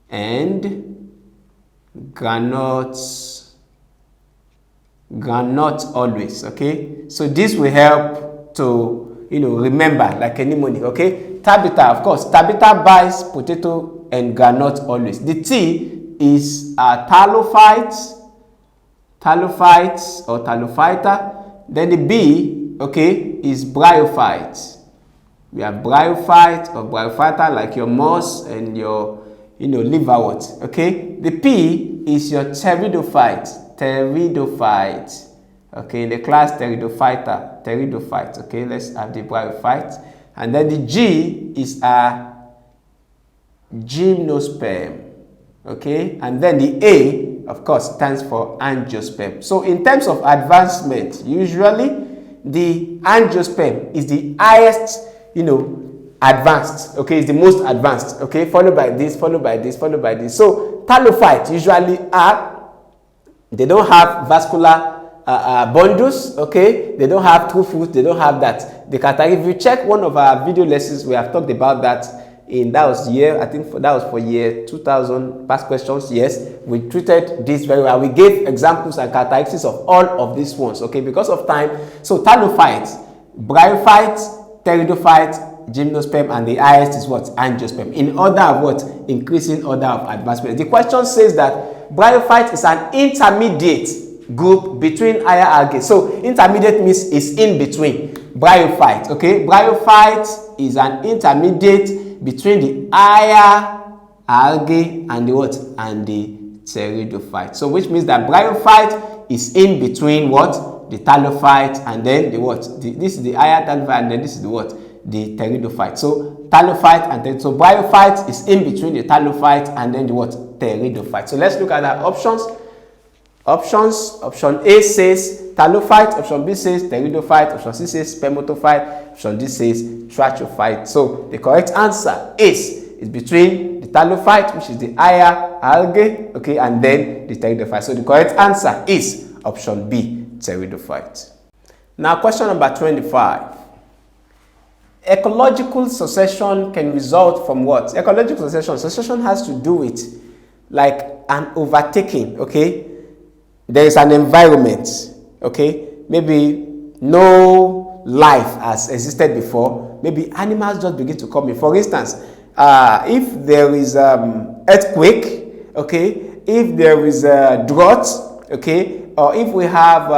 S1: and granite always. Okay, so this will help to remember like a mnemonic. Okay, Tabitha, of course, Tabitha buys potato and granite always. The T is talophyte, Thallophytes or thallophyta. Then the B, okay, is bryophyte. We have bryophyte or bryophyta, like your moss and your, liverwort. Okay. The P is your pteridophyte. Pteridophyte. Okay. In the class pteridophyta. Pteridophyte. Okay. Let's have the bryophyte. And then the G is a gymnosperm. Okay. And then the A, of course, stands for angiosperm. So in terms of advancement, usually the angiosperm is the highest, advanced. Okay, it's the most advanced. Okay, followed by this, followed by this, followed by this. So thallophytes usually they don't have vascular bundles. Okay, they don't have true foot. They don't have that. If you check one of our video lessons, we have talked about that. That was for year 2000 past questions. Yes, we treated this very well. We gave examples and characteristics of all of these ones. Okay, because of time. So thallophytes, bryophytes, pteridophytes, gymnosperm, and the highest is what? Angiosperm. In order of what? Increasing order of advancement. The question says that bryophyte is an intermediate group between higher algae. So intermediate means is in between. Bryophyte. Okay, bryophyte is an intermediate between the higher algae and the what? And the pteridophyte. So which means that bryophyte is in between what? The thallophyte and then the what? This is the higher thallophyte and then this is the what? The pteridophyte. So thallophyte and then so bryophyte is in between the thallophyte and then the what? Pteridophyte. So let's look at our options. Option A says thallophyte, option B says pteridophyte, option C says spermatophyte, option D says trachophyte. So the correct answer is between the thallophyte, which is the higher algae, okay, and then the pteridophyte. So the correct answer is option B, pteridophyte. Now question number 25. Ecological succession can result from what? Ecological succession has to do with like an overtaking, okay? There is an environment, okay? Maybe no life has existed before. Maybe animals just begin to come in. For instance, if there is earthquake, okay? If there is a drought, okay? Or if we have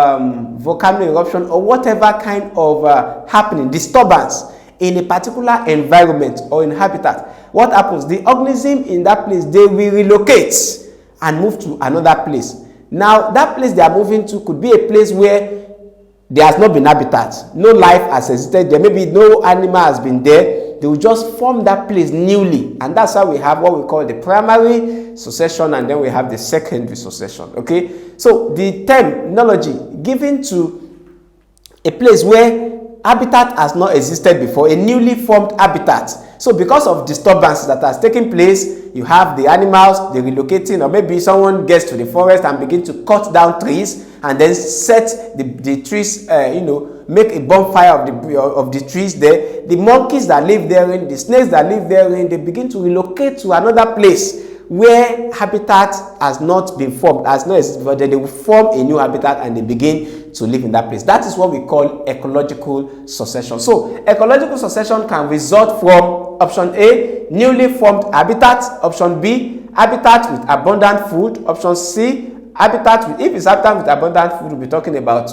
S1: volcanic eruption or whatever kind of happening, disturbance in a particular environment or in habitat, what happens? The organism in that place, they will relocate and move to another place. Now, that place they are moving to could be a place where there has not been habitat. No life has existed there. Maybe no animal has been there. They will just form that place newly. And that's how we have what we call the primary succession, and then we have the secondary succession. Okay? So, the terminology given to a place where habitat has not existed before, a newly formed habitat. So because of disturbances that has taken place, you have the animals, they're relocating, or maybe someone gets to the forest and begin to cut down trees and then set the trees, make a bonfire of the trees there. The monkeys that live therein, the snakes that live therein, they begin to relocate to another place where habitat has not been formed, has not existed, but then they will form a new habitat and they begin to live in that place. That is what we call ecological succession. So ecological succession can result from option A, newly formed habitat, option B, habitat with abundant food, option C, habitat with, if it's habitat with abundant food, we'll be talking about,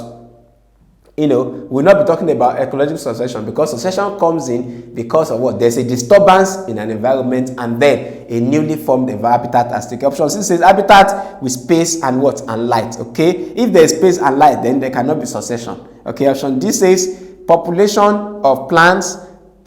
S1: we'll not be talking about ecological succession, because succession comes in because of what? There's a disturbance in an environment and then a newly formed habitat has taken. Option C says habitat with space and what? And light. Okay, if there's space and light, then there cannot be succession. Okay, option D says population of plants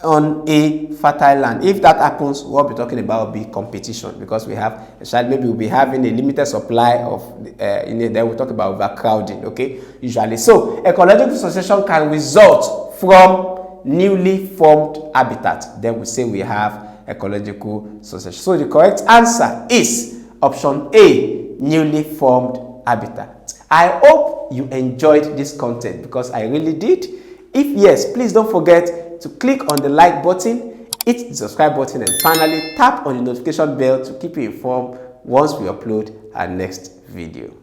S1: on a fertile land. If that happens, what we're talking about will be competition, because we have a child, maybe we'll be having a limited supply of then we'll talk about overcrowding, okay, usually. So ecological succession can result from newly formed habitat. Then we say we have ecological succession. So the correct answer is option A, newly formed habitat. I hope you enjoyed this content, because I really did. If yes, please don't forget to click on the like button, hit the subscribe button, and finally tap on the notification bell to keep you informed once we upload our next video.